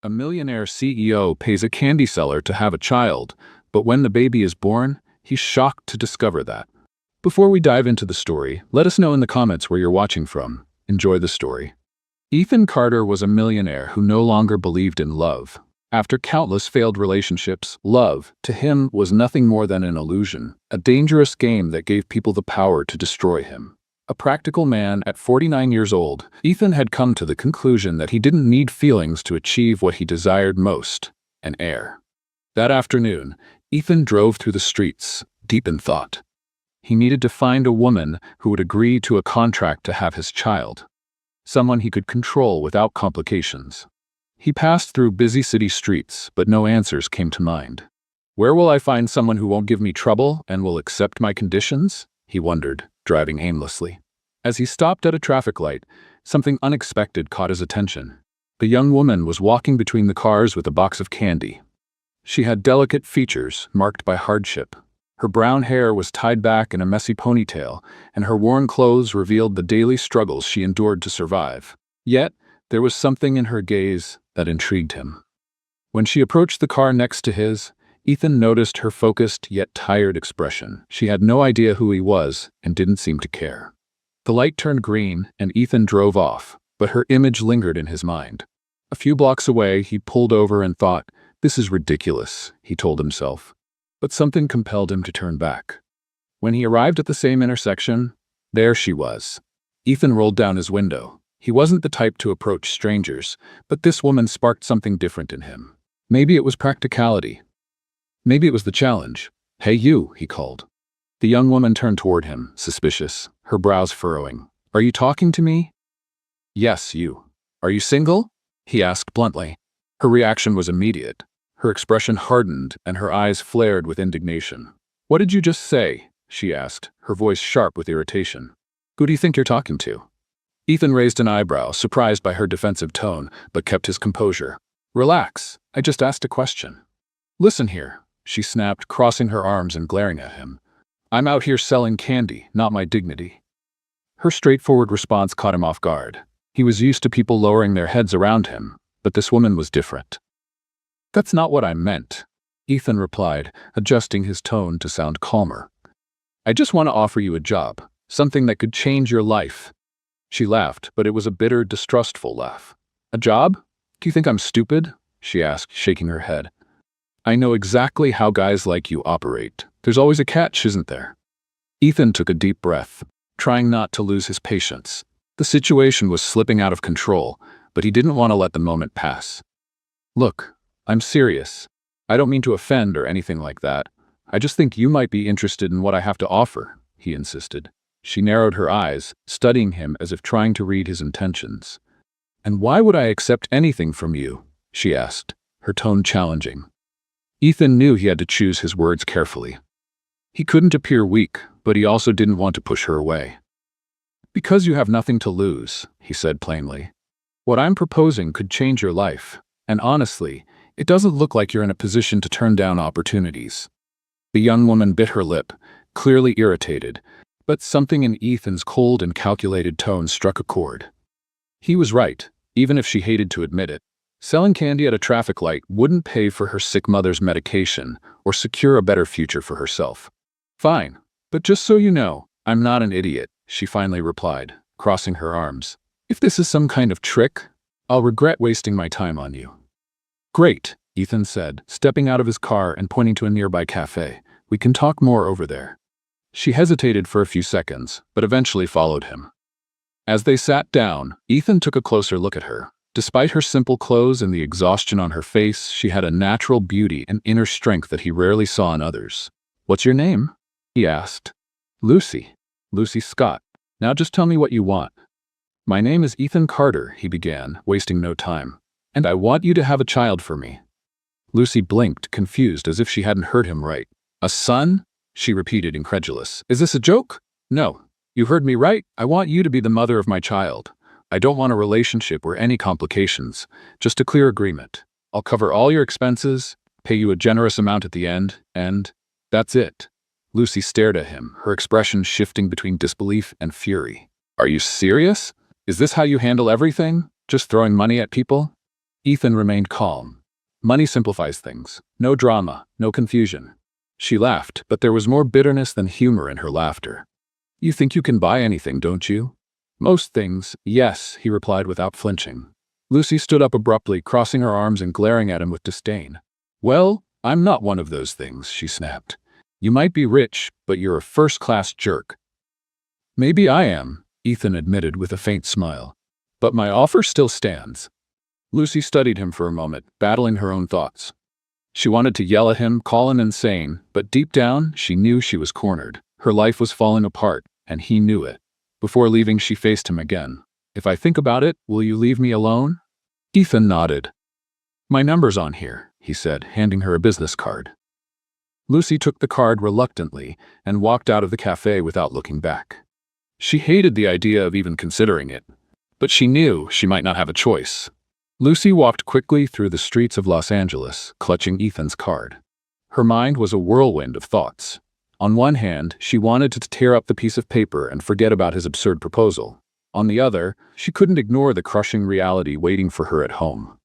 A millionaire CEO pays a candy seller to have a child, but when the baby is born, he's shocked to discover that. Before we dive into the story, let us know in the comments where you're watching from. Enjoy the story. Ethan Carter was a millionaire who no longer believed in love. After countless failed relationships, love, to him, was nothing more than an illusion, a dangerous game that gave people the power to destroy him. A practical man at 49 years old, Ethan had come to the conclusion that he didn't need feelings to achieve what he desired most, an heir. That afternoon, Ethan drove through the streets, deep in thought. He needed to find a woman who would agree to a contract to have his child, someone he could control without complications. He passed through busy city streets, but no answers came to mind. Where will I find someone who won't give me trouble and will accept my conditions? He wondered, driving aimlessly. As he stopped at a traffic light, something unexpected caught his attention. The young woman was walking between the cars with a box of candy. She had delicate features marked by hardship. Her brown hair was tied back in a messy ponytail, and her worn clothes revealed the daily struggles she endured to survive. Yet, there was something in her gaze that intrigued him. When she approached the car next to his, Ethan noticed her focused yet tired expression. She had no idea who he was and didn't seem to care. The light turned green and Ethan drove off, but her image lingered in his mind. A few blocks away, he pulled over and thought, "This is ridiculous," he told himself. But something compelled him to turn back. When he arrived at the same intersection, there she was. Ethan rolled down his window. He wasn't the type to approach strangers, but this woman sparked something different in him. Maybe it was practicality. Maybe it was the challenge. "Hey you," he called. The young woman turned toward him, suspicious, her brows furrowing. "Are you talking to me?" "Yes, you. Are you single?" he asked bluntly. Her reaction was immediate. Her expression hardened and her eyes flared with indignation. "What did you just say?" she asked, her voice sharp with irritation. "Who do you think you're talking to?" Ethan raised an eyebrow, surprised by her defensive tone, but kept his composure. "Relax, I just asked a question." "Listen here," she snapped, crossing her arms and glaring at him. "I'm out here selling candy, not my dignity." Her straightforward response caught him off guard. He was used to people lowering their heads around him, but this woman was different. "That's not what I meant," Ethan replied, adjusting his tone to sound calmer. "I just want to offer you a job, something that could change your life." She laughed, but it was a bitter, distrustful laugh. "A job? Do you think I'm stupid?" she asked, shaking her head. "I know exactly how guys like you operate. There's always a catch, isn't there?" Ethan took a deep breath, trying not to lose his patience. The situation was slipping out of control, but he didn't want to let the moment pass. "Look, I'm serious. I don't mean to offend or anything like that. I just think you might be interested in what I have to offer," he insisted. She narrowed her eyes, studying him as if trying to read his intentions. "And why would I accept anything from you?" she asked, her tone challenging. Ethan knew he had to choose his words carefully. He couldn't appear weak, but he also didn't want to push her away. "Because you have nothing to lose," he said plainly. "What I'm proposing could change your life, and honestly, it doesn't look like you're in a position to turn down opportunities." The young woman bit her lip, clearly irritated, but something in Ethan's cold and calculated tone struck a chord. He was right, even if she hated to admit it. Selling candy at a traffic light wouldn't pay for her sick mother's medication or secure a better future for herself. "Fine, but just so you know, I'm not an idiot," she finally replied, crossing her arms. "If this is some kind of trick, I'll regret wasting my time on you." "Great," Ethan said, stepping out of his car and pointing to a nearby cafe. "We can talk more over there." She hesitated for a few seconds, but eventually followed him. As they sat down, Ethan took a closer look at her. Despite her simple clothes and the exhaustion on her face, she had a natural beauty and inner strength that he rarely saw in others. "What's your name?" he asked. "Lucy. Lucy Scott. Now just tell me what you want." "My name is Ethan Carter," he began, wasting no time. "And I want you to have a child for me." Lucy blinked, confused, as if she hadn't heard him right. "A son?" she repeated, incredulous. "Is this a joke?" "No. You heard me right. I want you to be the mother of my child. I don't want a relationship or any complications, just a clear agreement. I'll cover all your expenses, pay you a generous amount at the end, and that's it." Lucy stared at him, her expression shifting between disbelief and fury. "Are you serious? Is this how you handle everything? Just throwing money at people?" Ethan remained calm. Money simplifies things. No drama, no confusion. She laughed, but there was more bitterness than humor in her laughter. You think you can buy anything, don't you? Most things, yes, he replied without flinching. Lucy stood up abruptly, crossing her arms and glaring at him with disdain. Well, I'm not one of those things, she snapped. You might be rich, but you're a first-class jerk. Maybe I am, Ethan admitted with a faint smile. But my offer still stands. Lucy studied him for a moment, battling her own thoughts. She wanted to yell at him, call him insane, but deep down, she knew she was cornered. Her life was falling apart, and he knew it. Before leaving, she faced him again. If I think about it, will you leave me alone? Ethan nodded. My number's on here, he said, handing her a business card. Lucy took the card reluctantly and walked out of the cafe without looking back. She hated the idea of even considering it, but she knew she might not have a choice. Lucy walked quickly through the streets of Los Angeles, clutching Ethan's card. Her mind was a whirlwind of thoughts. On one hand, she wanted to tear up the piece of paper and forget about his absurd proposal. On the other, she couldn't ignore the crushing reality waiting for her at home.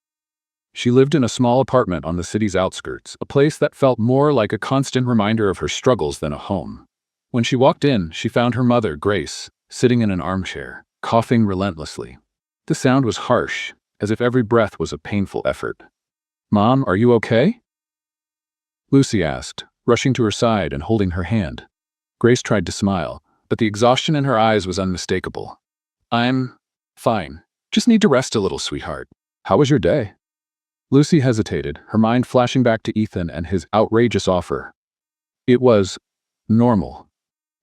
She lived in a small apartment on the city's outskirts, a place that felt more like a constant reminder of her struggles than a home. When she walked in, she found her mother, Grace, sitting in an armchair, coughing relentlessly. The sound was harsh, as if every breath was a painful effort. Mom, are you okay? Lucy asked, rushing to her side and holding her hand. Grace tried to smile, but the exhaustion in her eyes was unmistakable. I'm fine. Just need to rest a little, sweetheart. How was your day? Lucy hesitated, her mind flashing back to Ethan and his outrageous offer. It was normal.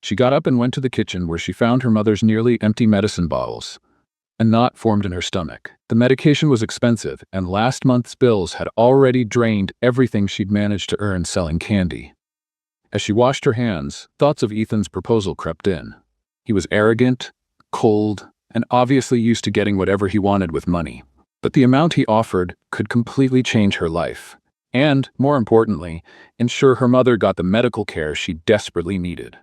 She got up and went to the kitchen where she found her mother's nearly empty medicine bottles. A knot formed in her stomach. The medication was expensive, and last month's bills had already drained everything she'd managed to earn selling candy. As she washed her hands, thoughts of Ethan's proposal crept in. He was arrogant, cold, and obviously used to getting whatever he wanted with money. But the amount he offered could completely change her life, and, more importantly, ensure her mother got the medical care she desperately needed.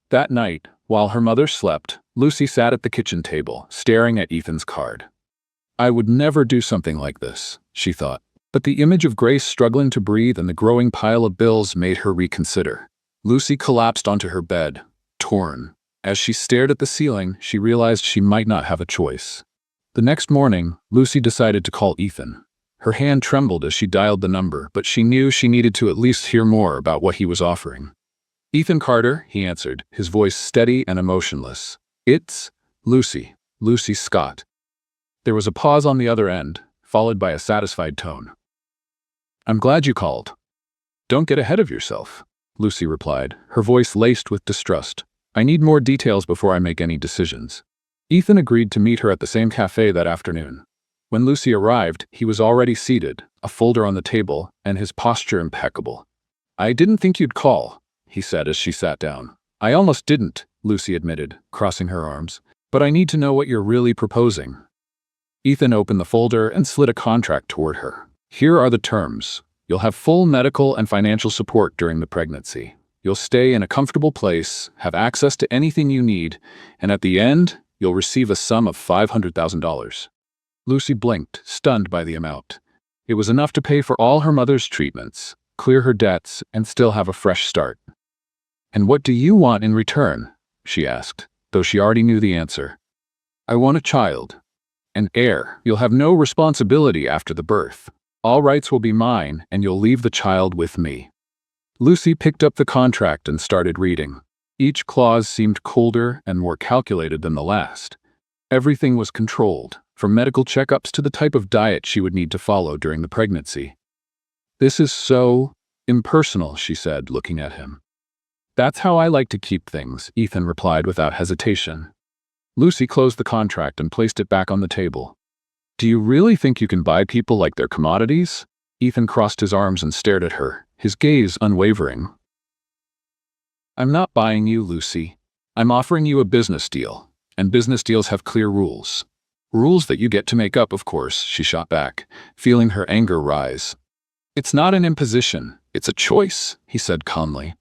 That night, while her mother slept, Lucy sat at the kitchen table, staring at Ethan's card. I would never do something like this, she thought. But the image of Grace struggling to breathe and the growing pile of bills made her reconsider. Lucy collapsed onto her bed, torn. As she stared at the ceiling, she realized she might not have a choice. The next morning, Lucy decided to call Ethan. Her hand trembled as she dialed the number, but she knew she needed to at least hear more about what he was offering. Ethan Carter, he answered, his voice steady and emotionless. It's Lucy. Lucy Scott. There was a pause on the other end, followed by a satisfied tone. I'm glad you called. Don't get ahead of yourself, Lucy replied, her voice laced with distrust. I need more details before I make any decisions. Ethan agreed to meet her at the same cafe that afternoon. When Lucy arrived, he was already seated, a folder on the table, and his posture impeccable. I didn't think you'd call, he said as she sat down. I almost didn't, Lucy admitted, crossing her arms. But I need to know what you're really proposing. Ethan opened the folder and slid a contract toward her. Here are the terms. You'll have full medical and financial support during the pregnancy. You'll stay in a comfortable place, have access to anything you need, and at the end, you'll receive a sum of $500,000. Lucy blinked, stunned by the amount. It was enough to pay for all her mother's treatments, clear her debts, and still have a fresh start. And what do you want in return? She asked, though she already knew the answer. I want a child. An heir. You'll have no responsibility after the birth. All rights will be mine, and you'll leave the child with me. Lucy picked up the contract and started reading. Each clause seemed colder and more calculated than the last. Everything was controlled, from medical checkups to the type of diet she would need to follow during the pregnancy. This is so impersonal, she said, looking at him. That's how I like to keep things, Ethan replied without hesitation. Lucy closed the contract and placed it back on the table. Do you really think you can buy people like they're commodities? Ethan crossed his arms and stared at her, his gaze unwavering. I'm not buying you, Lucy. I'm offering you a business deal, and business deals have clear rules. Rules that you get to make up, of course, she shot back, feeling her anger rise. It's not an imposition, it's a choice, he said calmly.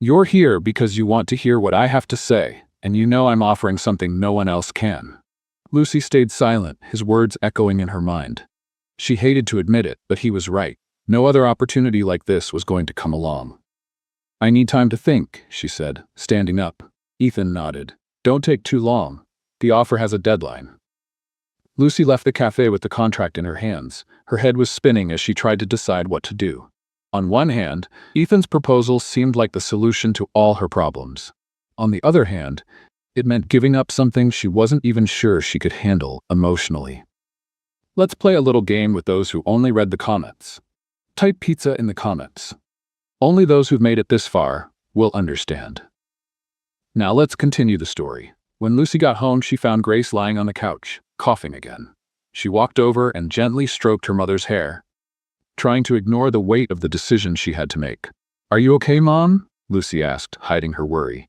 You're here because you want to hear what I have to say, and you know I'm offering something no one else can. Lucy stayed silent, his words echoing in her mind. She hated to admit it, but he was right. No other opportunity like this was going to come along. "I need time to think," she said, standing up. Ethan nodded. "Don't take too long. The offer has a deadline." Lucy left the cafe with the contract in her hands. Her head was spinning as she tried to decide what to do. On one hand, Ethan's proposal seemed like the solution to all her problems. On the other hand, it meant giving up something she wasn't even sure she could handle emotionally. Let's play a little game with those who only read the comments. Type pizza in the comments. Only those who've made it this far will understand. Now let's continue the story. When Lucy got home, she found Grace lying on the couch, coughing again. She walked over and gently stroked her mother's hair, trying to ignore the weight of the decision she had to make. "Are you okay, Mom?" Lucy asked, hiding her worry.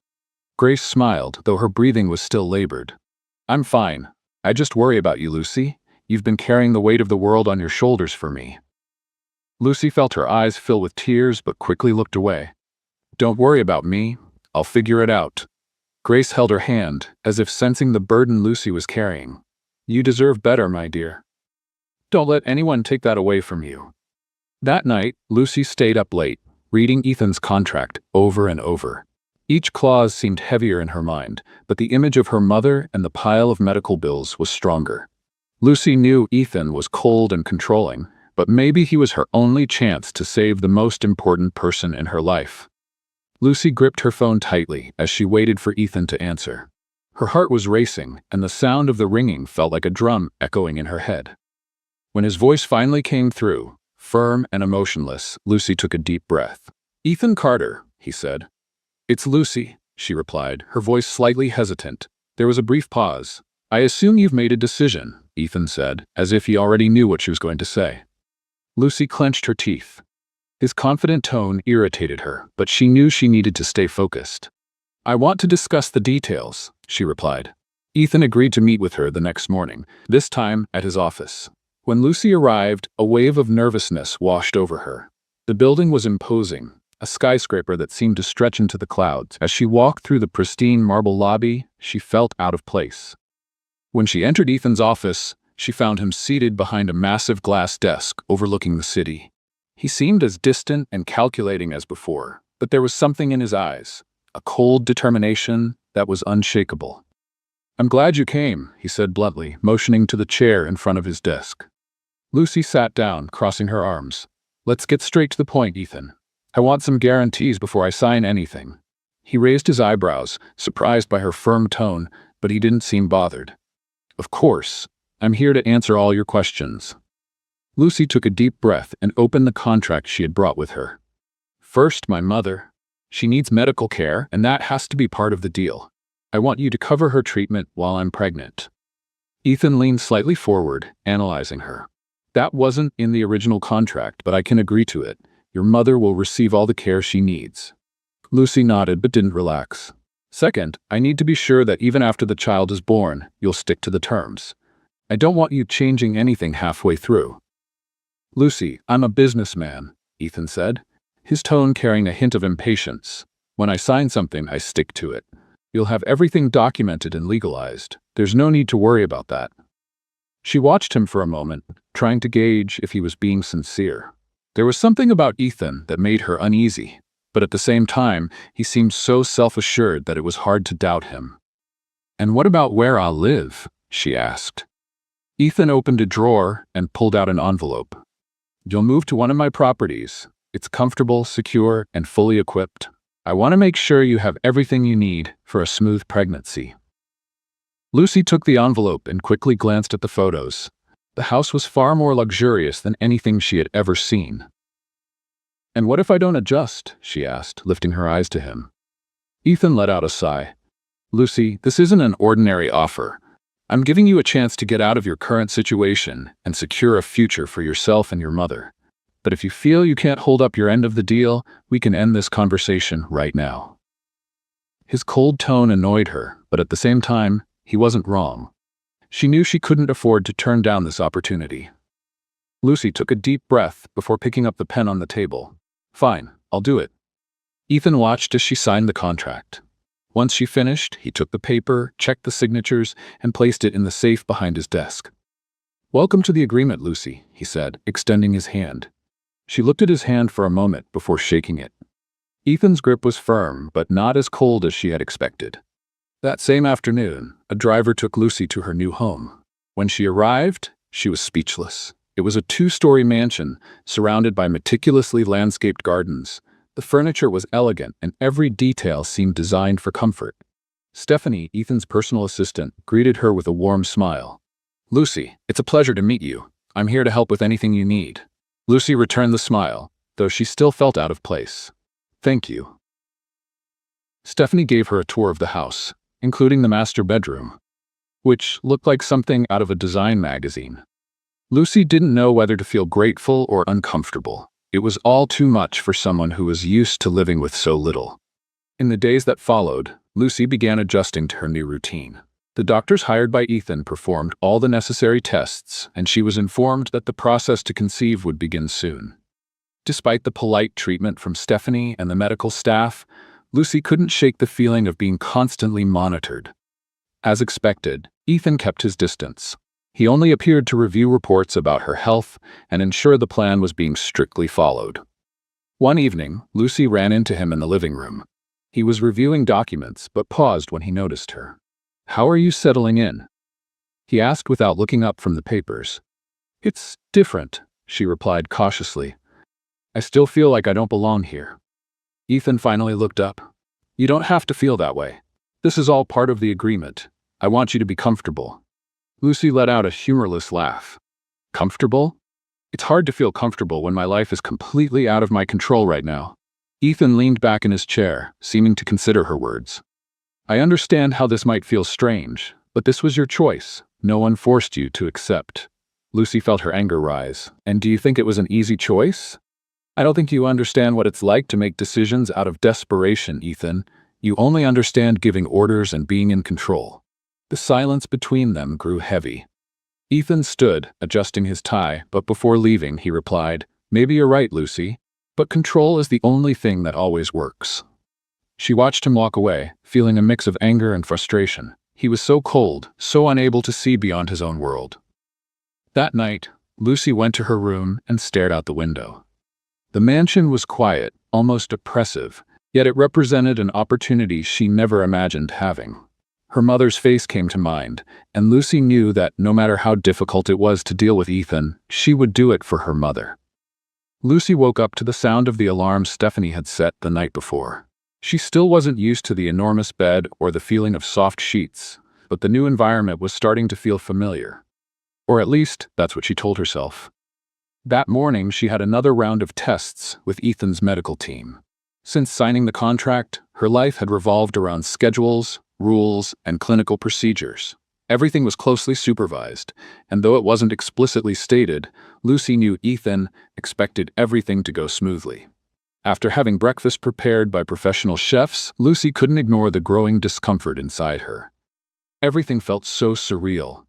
Grace smiled, though her breathing was still labored. "I'm fine. I just worry about you, Lucy. You've been carrying the weight of the world on your shoulders for me." Lucy felt her eyes fill with tears but quickly looked away. "Don't worry about me. I'll figure it out." Grace held her hand, as if sensing the burden Lucy was carrying. "You deserve better, my dear. Don't let anyone take that away from you." That night, Lucy stayed up late, reading Ethan's contract over and over. Each clause seemed heavier in her mind, but the image of her mother and the pile of medical bills was stronger. Lucy knew Ethan was cold and controlling, but maybe he was her only chance to save the most important person in her life. Lucy gripped her phone tightly as she waited for Ethan to answer. Her heart was racing, and the sound of the ringing felt like a drum echoing in her head. When his voice finally came through, firm and emotionless, Lucy took a deep breath. "Ethan Carter," he said. "It's Lucy," she replied, her voice slightly hesitant. There was a brief pause. "I assume you've made a decision," Ethan said, as if he already knew what she was going to say. Lucy clenched her teeth. His confident tone irritated her, but she knew she needed to stay focused. "I want to discuss the details," she replied. Ethan agreed to meet with her the next morning, this time at his office. When Lucy arrived, a wave of nervousness washed over her. The building was imposing, a skyscraper that seemed to stretch into the clouds. As she walked through the pristine marble lobby, she felt out of place. When she entered Ethan's office, she found him seated behind a massive glass desk overlooking the city. He seemed as distant and calculating as before, but there was something in his eyes, a cold determination that was unshakable. "I'm glad you came," he said bluntly, motioning to the chair in front of his desk. Lucy sat down, crossing her arms. "Let's get straight to the point, Ethan. I want some guarantees before I sign anything." He raised his eyebrows, surprised by her firm tone, but he didn't seem bothered. "Of course. I'm here to answer all your questions." Lucy took a deep breath and opened the contract she had brought with her. "First, my mother. She needs medical care, and that has to be part of the deal. I want you to cover her treatment while I'm pregnant." Ethan leaned slightly forward, analyzing her. "That wasn't in the original contract, but I can agree to it. Your mother will receive all the care she needs." Lucy nodded but didn't relax. "Second, I need to be sure that even after the child is born, you'll stick to the terms. I don't want you changing anything halfway through." "Lucy, I'm a businessman," Ethan said, his tone carrying a hint of impatience. "When I sign something, I stick to it. You'll have everything documented and legalized. There's no need to worry about that." She watched him for a moment, trying to gauge if he was being sincere. There was something about Ethan that made her uneasy, but at the same time, he seemed so self-assured that it was hard to doubt him. "And what about where I'll live?" she asked. Ethan opened a drawer and pulled out an envelope. "You'll move to one of my properties. It's comfortable, secure, and fully equipped. I want to make sure you have everything you need for a smooth pregnancy." Lucy took the envelope and quickly glanced at the photos. The house was far more luxurious than anything she had ever seen. "And what if I don't adjust?" she asked, lifting her eyes to him. Ethan let out a sigh. "Lucy, this isn't an ordinary offer. I'm giving you a chance to get out of your current situation and secure a future for yourself and your mother. But if you feel you can't hold up your end of the deal, we can end this conversation right now." His cold tone annoyed her, but at the same time, he wasn't wrong. She knew she couldn't afford to turn down this opportunity. Lucy took a deep breath before picking up the pen on the table. "Fine, I'll do it." Ethan watched as she signed the contract. Once she finished, he took the paper, checked the signatures, and placed it in the safe behind his desk. "Welcome to the agreement, Lucy," he said, extending his hand. She looked at his hand for a moment before shaking it. Ethan's grip was firm, but not as cold as she had expected. That same afternoon, a driver took Lucy to her new home. When she arrived, she was speechless. It was a two-story mansion, surrounded by meticulously landscaped gardens. The furniture was elegant, and every detail seemed designed for comfort. Stephanie, Ethan's personal assistant, greeted her with a warm smile. "Lucy, it's a pleasure to meet you. I'm here to help with anything you need." Lucy returned the smile, though she still felt out of place. "Thank you." Stephanie gave her a tour of the house, including the master bedroom, which looked like something out of a design magazine. Lucy didn't know whether to feel grateful or uncomfortable. It was all too much for someone who was used to living with so little. In the days that followed, Lucy began adjusting to her new routine. The doctors hired by Ethan performed all the necessary tests, and she was informed that the process to conceive would begin soon. Despite the polite treatment from Stephanie and the medical staff, Lucy couldn't shake the feeling of being constantly monitored. As expected, Ethan kept his distance. He only appeared to review reports about her health and ensure the plan was being strictly followed. One evening, Lucy ran into him in the living room. He was reviewing documents, but paused when he noticed her. "How are you settling in?" he asked without looking up from the papers. "It's different," she replied cautiously. "I still feel like I don't belong here." Ethan finally looked up. "You don't have to feel that way. This is all part of the agreement. I want you to be comfortable." Lucy let out a humorless laugh. "Comfortable? It's hard to feel comfortable when my life is completely out of my control right now." Ethan leaned back in his chair, seeming to consider her words. "I understand how this might feel strange, but this was your choice. No one forced you to accept." Lucy felt her anger rise. "And do you think it was an easy choice?" "I don't think you understand what it's like to make decisions out of desperation, Ethan. You only understand giving orders and being in control." The silence between them grew heavy. Ethan stood, adjusting his tie, but before leaving, he replied, "Maybe you're right, Lucy, but control is the only thing that always works." She watched him walk away, feeling a mix of anger and frustration. He was so cold, so unable to see beyond his own world. That night, Lucy went to her room and stared out the window. The mansion was quiet, almost oppressive, yet it represented an opportunity she never imagined having. Her mother's face came to mind, and Lucy knew that no matter how difficult it was to deal with Ethan, she would do it for her mother. Lucy woke up to the sound of the alarm Stephanie had set the night before. She still wasn't used to the enormous bed or the feeling of soft sheets, but the new environment was starting to feel familiar. Or at least, that's what she told herself. That morning, she had another round of tests with Ethan's medical team. Since signing the contract, her life had revolved around schedules, rules, and clinical procedures. Everything was closely supervised, and though it wasn't explicitly stated, Lucy knew Ethan expected everything to go smoothly. After having breakfast prepared by professional chefs, Lucy couldn't ignore the growing discomfort inside her. Everything felt so surreal.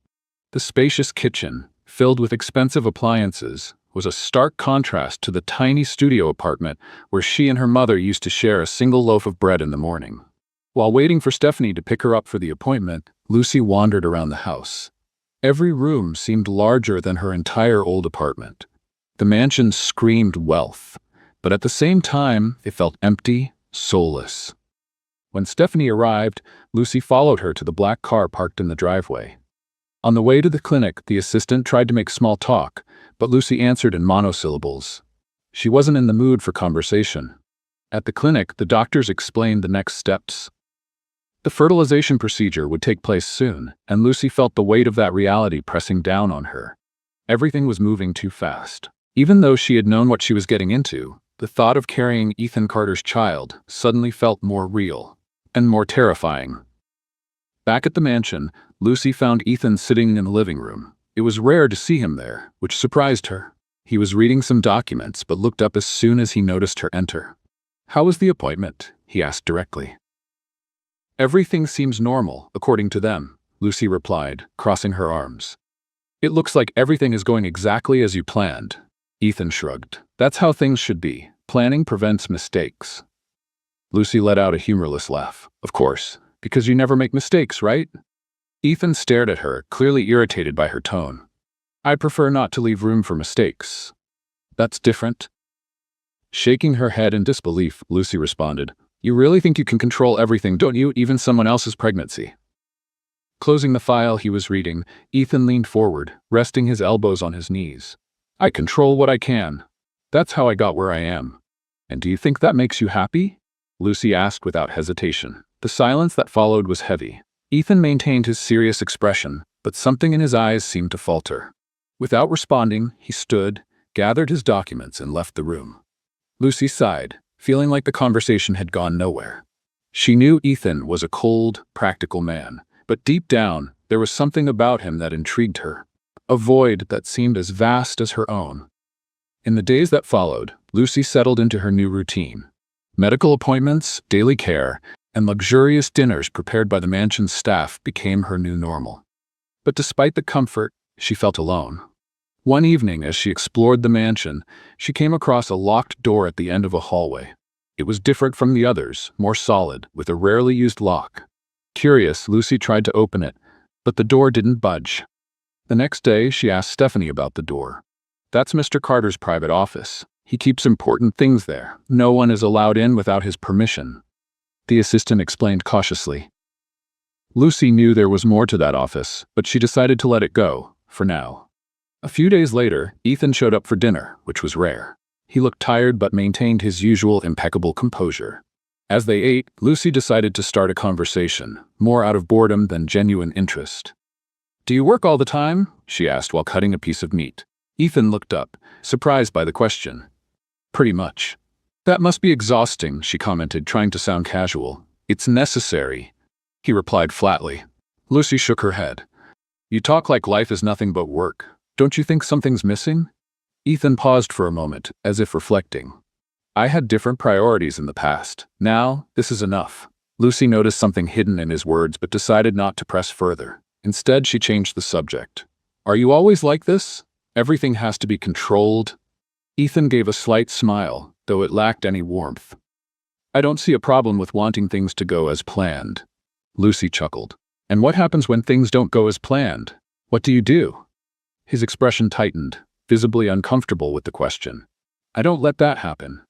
The spacious kitchen, filled with expensive appliances, was a stark contrast to the tiny studio apartment where she and her mother used to share a single loaf of bread in the morning. While waiting for Stephanie to pick her up for the appointment, Lucy wandered around the house. Every room seemed larger than her entire old apartment. The mansion screamed wealth, but at the same time, it felt empty, soulless. When Stephanie arrived, Lucy followed her to the black car parked in the driveway. On the way to the clinic, the assistant tried to make small talk, but Lucy answered in monosyllables. She wasn't in the mood for conversation. At the clinic, the doctors explained the next steps. The fertilization procedure would take place soon, and Lucy felt the weight of that reality pressing down on her. Everything was moving too fast. Even though she had known what she was getting into, the thought of carrying Ethan Carter's child suddenly felt more real and more terrifying. Back at the mansion, Lucy found Ethan sitting in the living room. It was rare to see him there, which surprised her. He was reading some documents but looked up as soon as he noticed her enter. "How was the appointment?" he asked directly. "Everything seems normal, according to them," Lucy replied, crossing her arms. "It looks like everything is going exactly as you planned." Ethan shrugged. "That's how things should be. Planning prevents mistakes." Lucy let out a humorless laugh. "Of course, because you never make mistakes, right?" Ethan stared at her, clearly irritated by her tone. I prefer not to leave room for mistakes. That's different. Shaking her head in disbelief, Lucy responded, You really think you can control everything, don't you, even someone else's pregnancy? Closing the file he was reading, Ethan leaned forward, resting his elbows on his knees. I control what I can. That's how I got where I am. And do you think that makes you happy? Lucy asked without hesitation. The silence that followed was heavy. Ethan maintained his serious expression, but something in his eyes seemed to falter. Without responding, he stood, gathered his documents, and left the room. Lucy sighed, feeling like the conversation had gone nowhere. She knew Ethan was a cold, practical man, but deep down, there was something about him that intrigued her, a void that seemed as vast as her own. In the days that followed, Lucy settled into her new routine. Medical appointments, daily care, and luxurious dinners prepared by the mansion's staff became her new normal. But despite the comfort, she felt alone. One evening, as she explored the mansion, she came across a locked door at the end of a hallway. It was different from the others, more solid, with a rarely used lock. Curious, Lucy tried to open it, but the door didn't budge. The next day, she asked Stephanie about the door. That's Mr. Carter's private office. He keeps important things there. No one is allowed in without his permission. The assistant explained cautiously. Lucy knew there was more to that office, but she decided to let it go, for now. A few days later, Ethan showed up for dinner, which was rare. He looked tired but maintained his usual impeccable composure. As they ate, Lucy decided to start a conversation, more out of boredom than genuine interest. Do you work all the time? She asked while cutting a piece of meat. Ethan looked up, surprised by the question. Pretty much. That must be exhausting, she commented, trying to sound casual. It's necessary, he replied flatly. Lucy shook her head. You talk like life is nothing but work. Don't you think something's missing? Ethan paused for a moment, as if reflecting. I had different priorities in the past. Now, this is enough. Lucy noticed something hidden in his words but decided not to press further. Instead, she changed the subject. Are you always like this? Everything has to be controlled? Ethan gave a slight smile, though it lacked any warmth. I don't see a problem with wanting things to go as planned. Lucy chuckled. And what happens when things don't go as planned? What do you do? His expression tightened, visibly uncomfortable with the question. I don't let that happen.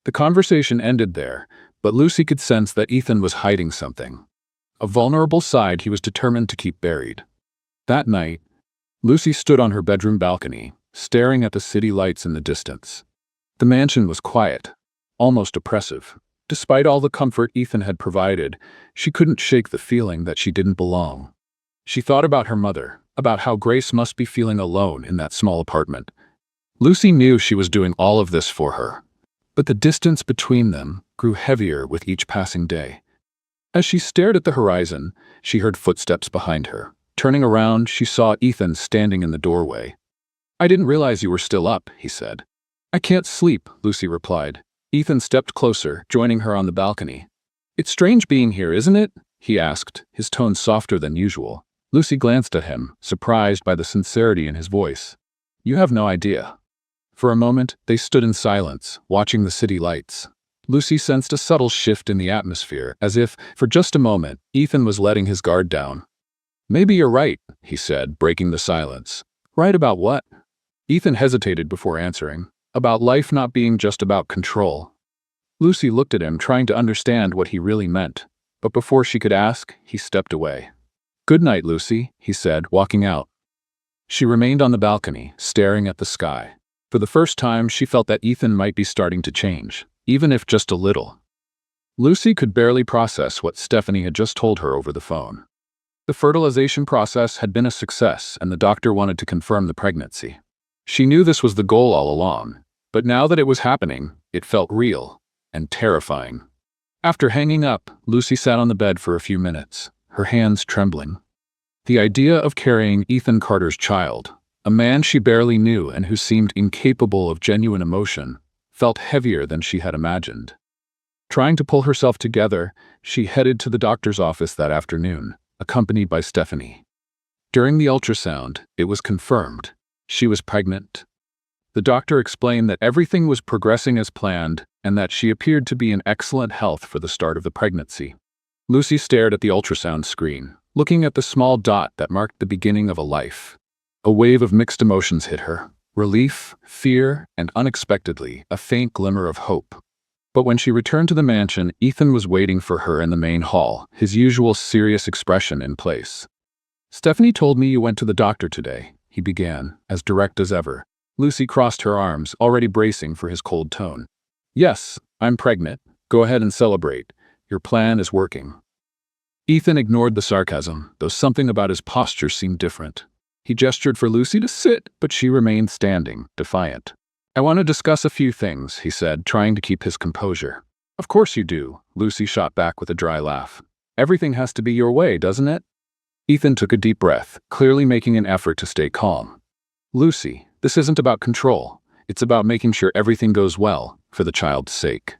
The conversation ended there, but Lucy could sense that Ethan was hiding something. A vulnerable side he was determined to keep buried. That night, Lucy stood on her bedroom balcony, staring at the city lights in the distance. The mansion was quiet, almost oppressive. Despite all the comfort Ethan had provided, she couldn't shake the feeling that she didn't belong. She thought about her mother, about how Grace must be feeling alone in that small apartment. Lucy knew she was doing all of this for her, but the distance between them grew heavier with each passing day. As she stared at the horizon, she heard footsteps behind her. Turning around, she saw Ethan standing in the doorway. I didn't realize you were still up, he said. I can't sleep, Lucy replied. Ethan stepped closer, joining her on the balcony. It's strange being here, isn't it? He asked, his tone softer than usual. Lucy glanced at him, surprised by the sincerity in his voice. You have no idea. For a moment, they stood in silence, watching the city lights. Lucy sensed a subtle shift in the atmosphere, as if, for just a moment, Ethan was letting his guard down. Maybe you're right, he said, breaking the silence. Right about what? Ethan hesitated before answering. About life not being just about control. Lucy looked at him, trying to understand what he really meant. But before she could ask, he stepped away. Good night, Lucy, he said, walking out. She remained on the balcony, staring at the sky. For the first time, she felt that Ethan might be starting to change, even if just a little. Lucy could barely process what Stephanie had just told her over the phone. The fertilization process had been a success, and the doctor wanted to confirm the pregnancy. She knew this was the goal all along, but now that it was happening, it felt real and terrifying. After hanging up, Lucy sat on the bed for a few minutes, her hands trembling. The idea of carrying Ethan Carter's child, a man she barely knew and who seemed incapable of genuine emotion, felt heavier than she had imagined. Trying to pull herself together, she headed to the doctor's office that afternoon, accompanied by Stephanie. During the ultrasound, it was confirmed. She was pregnant. The doctor explained that everything was progressing as planned and that she appeared to be in excellent health for the start of the pregnancy. Lucy stared at the ultrasound screen, looking at the small dot that marked the beginning of a life. A wave of mixed emotions hit her. Relief, fear, and unexpectedly, a faint glimmer of hope. But when she returned to the mansion, Ethan was waiting for her in the main hall, his usual serious expression in place. "Stephanie told me you went to the doctor today," he began, as direct as ever. Lucy crossed her arms, already bracing for his cold tone. "Yes, I'm pregnant. Go ahead and celebrate. Your plan is working." Ethan ignored the sarcasm, though something about his posture seemed different. He gestured for Lucy to sit, but she remained standing, defiant. "I want to discuss a few things," he said, trying to keep his composure. "Of course you do," Lucy shot back with a dry laugh. "Everything has to be your way, doesn't it?" Ethan took a deep breath, clearly making an effort to stay calm. "Lucy, this isn't about control. It's about making sure everything goes well, for the child's sake."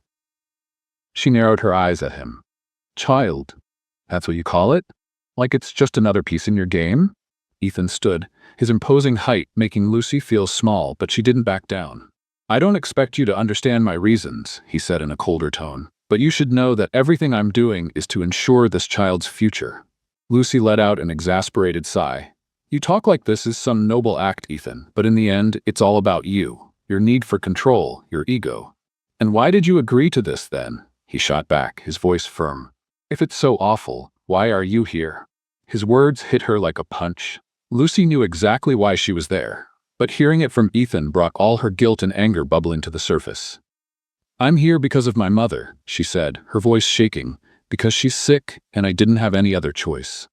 She narrowed her eyes at him. "Child? That's what you call it? Like it's just another piece in your game?" Ethan stood, his imposing height making Lucy feel small, but she didn't back down. "I don't expect you to understand my reasons," he said in a colder tone, "but you should know that everything I'm doing is to ensure this child's future." Lucy let out an exasperated sigh. "You talk like this is some noble act, Ethan, but in the end, it's all about you, your need for control, your ego." "And why did you agree to this then?" he shot back, his voice firm. "If it's so awful, why are you here?" His words hit her like a punch. Lucy knew exactly why she was there, but hearing it from Ethan brought all her guilt and anger bubbling to the surface. "I'm here because of my mother," she said, her voice shaking, "because she's sick and I didn't have any other choice."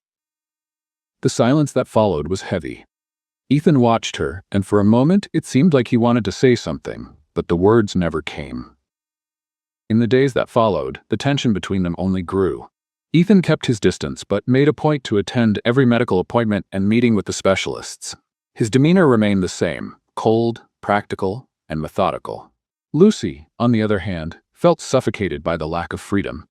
The silence that followed was heavy. Ethan watched her, and for a moment it seemed like he wanted to say something, but the words never came. In the days that followed, the tension between them only grew. Ethan kept his distance but made a point to attend every medical appointment and meeting with the specialists. His demeanor remained the same, cold, practical, and methodical. Lucy, on the other hand, felt suffocated by the lack of freedom.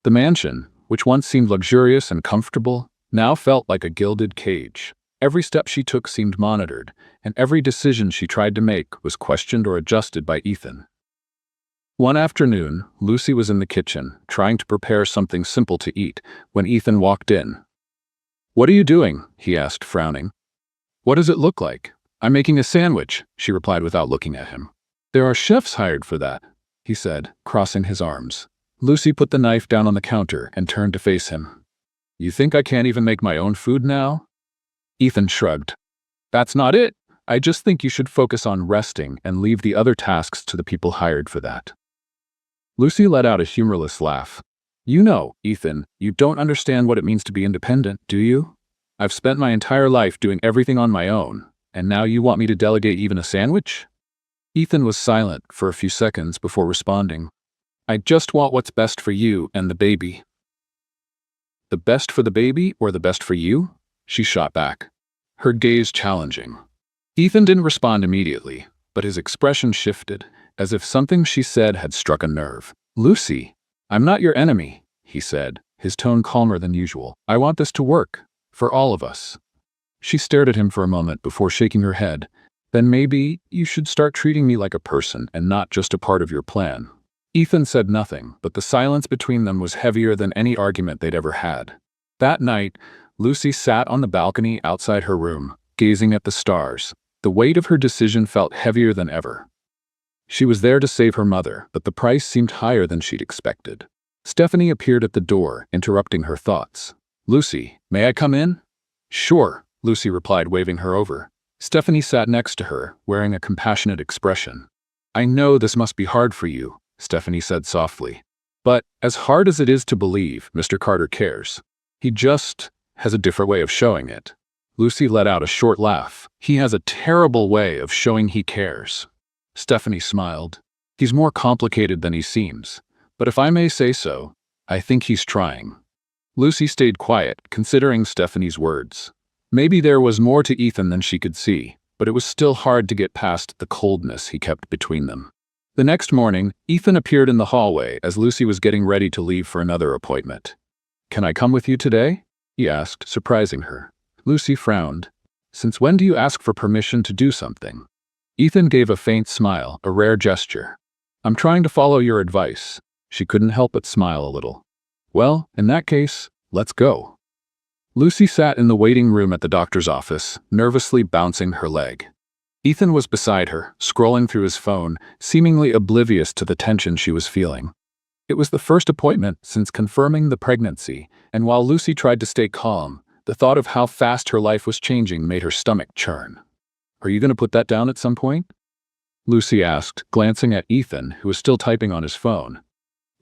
The mansion, which once seemed luxurious and comfortable, now felt like a gilded cage. Every step she took seemed monitored, and every decision she tried to make was questioned or adjusted by Ethan. One afternoon, Lucy was in the kitchen, trying to prepare something simple to eat, when Ethan walked in. "What are you doing?" he asked, frowning. "What does it look like?" "I'm making a sandwich," she replied without looking at him. "There are chefs hired for that," he said, crossing his arms. Lucy put the knife down on the counter and turned to face him. "You think I can't even make my own food now?" Ethan shrugged. "That's not it. I just think you should focus on resting and leave the other tasks to the people hired for that." Lucy let out a humorless laugh. "You know, Ethan, you don't understand what it means to be independent, do you? I've spent my entire life doing everything on my own, and now you want me to delegate even a sandwich?" Ethan was silent for a few seconds before responding. "I just want what's best for you and the baby." "The best for the baby or the best for you?" she shot back, her gaze challenging. Ethan didn't respond immediately, but his expression shifted, as if something she said had struck a nerve. "Lucy, I'm not your enemy," he said, his tone calmer than usual. "I want this to work, for all of us." She stared at him for a moment before shaking her head. "Then maybe you should start treating me like a person and not just a part of your plan." Ethan said nothing, but the silence between them was heavier than any argument they'd ever had. That night, Lucy sat on the balcony outside her room, gazing at the stars. The weight of her decision felt heavier than ever. She was there to save her mother, but the price seemed higher than she'd expected. Stephanie appeared at the door, interrupting her thoughts. "Lucy, may I come in?" "Sure," Lucy replied, waving her over. Stephanie sat next to her, wearing a compassionate expression. "I know this must be hard for you," Stephanie said softly. "But, as hard as it is to believe, Mr. Carter cares. He just has a different way of showing it." Lucy let out a short laugh. "He has a terrible way of showing he cares." Stephanie smiled. "He's more complicated than he seems, but if I may say so, I think he's trying." Lucy stayed quiet, considering Stephanie's words. Maybe there was more to Ethan than she could see, but it was still hard to get past the coldness he kept between them. The next morning, Ethan appeared in the hallway as Lucy was getting ready to leave for another appointment. "Can I come with you today?" he asked, surprising her. Lucy frowned. "Since when do you ask for permission to do something?" Ethan gave a faint smile, a rare gesture. "I'm trying to follow your advice." She couldn't help but smile a little. "Well, in that case, let's go." Lucy sat in the waiting room at the doctor's office, nervously bouncing her leg. Ethan was beside her, scrolling through his phone, seemingly oblivious to the tension she was feeling. It was the first appointment since confirming the pregnancy, and while Lucy tried to stay calm, the thought of how fast her life was changing made her stomach churn. "Are you going to put that down at some point?" Lucy asked, glancing at Ethan, who was still typing on his phone.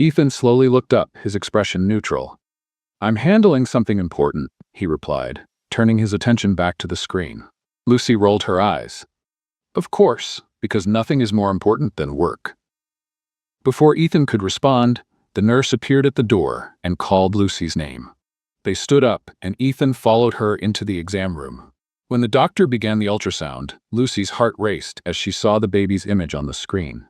Ethan slowly looked up, his expression neutral. "I'm handling something important," he replied, turning his attention back to the screen. Lucy rolled her eyes. "Of course, because nothing is more important than work." Before Ethan could respond, the nurse appeared at the door and called Lucy's name. They stood up, and Ethan followed her into the exam room. When the doctor began the ultrasound, Lucy's heart raced as she saw the baby's image on the screen.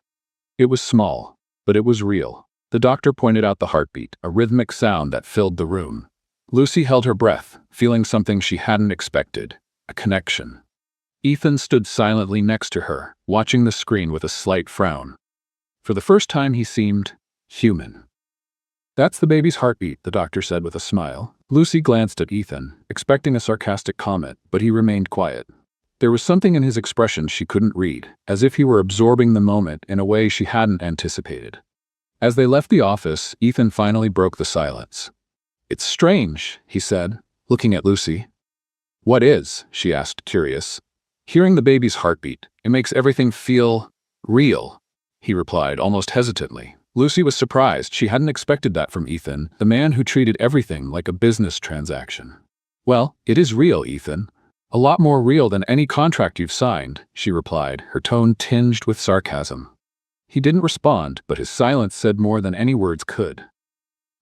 It was small, but it was real. The doctor pointed out the heartbeat, a rhythmic sound that filled the room. Lucy held her breath, feeling something she hadn't expected, a connection. Ethan stood silently next to her, watching the screen with a slight frown. For the first time he seemed human. "That's the baby's heartbeat," the doctor said with a smile. Lucy glanced at Ethan, expecting a sarcastic comment, but he remained quiet. There was something in his expression she couldn't read, as if he were absorbing the moment in a way she hadn't anticipated. As they left the office, Ethan finally broke the silence. "It's strange," he said, looking at Lucy. "What is?" she asked, curious. "Hearing the baby's heartbeat, it makes everything feel real," he replied, almost hesitantly. Lucy was surprised. She hadn't expected that from Ethan, the man who treated everything like a business transaction. "Well, it is real, Ethan. A lot more real than any contract you've signed," she replied, her tone tinged with sarcasm. He didn't respond, but his silence said more than any words could.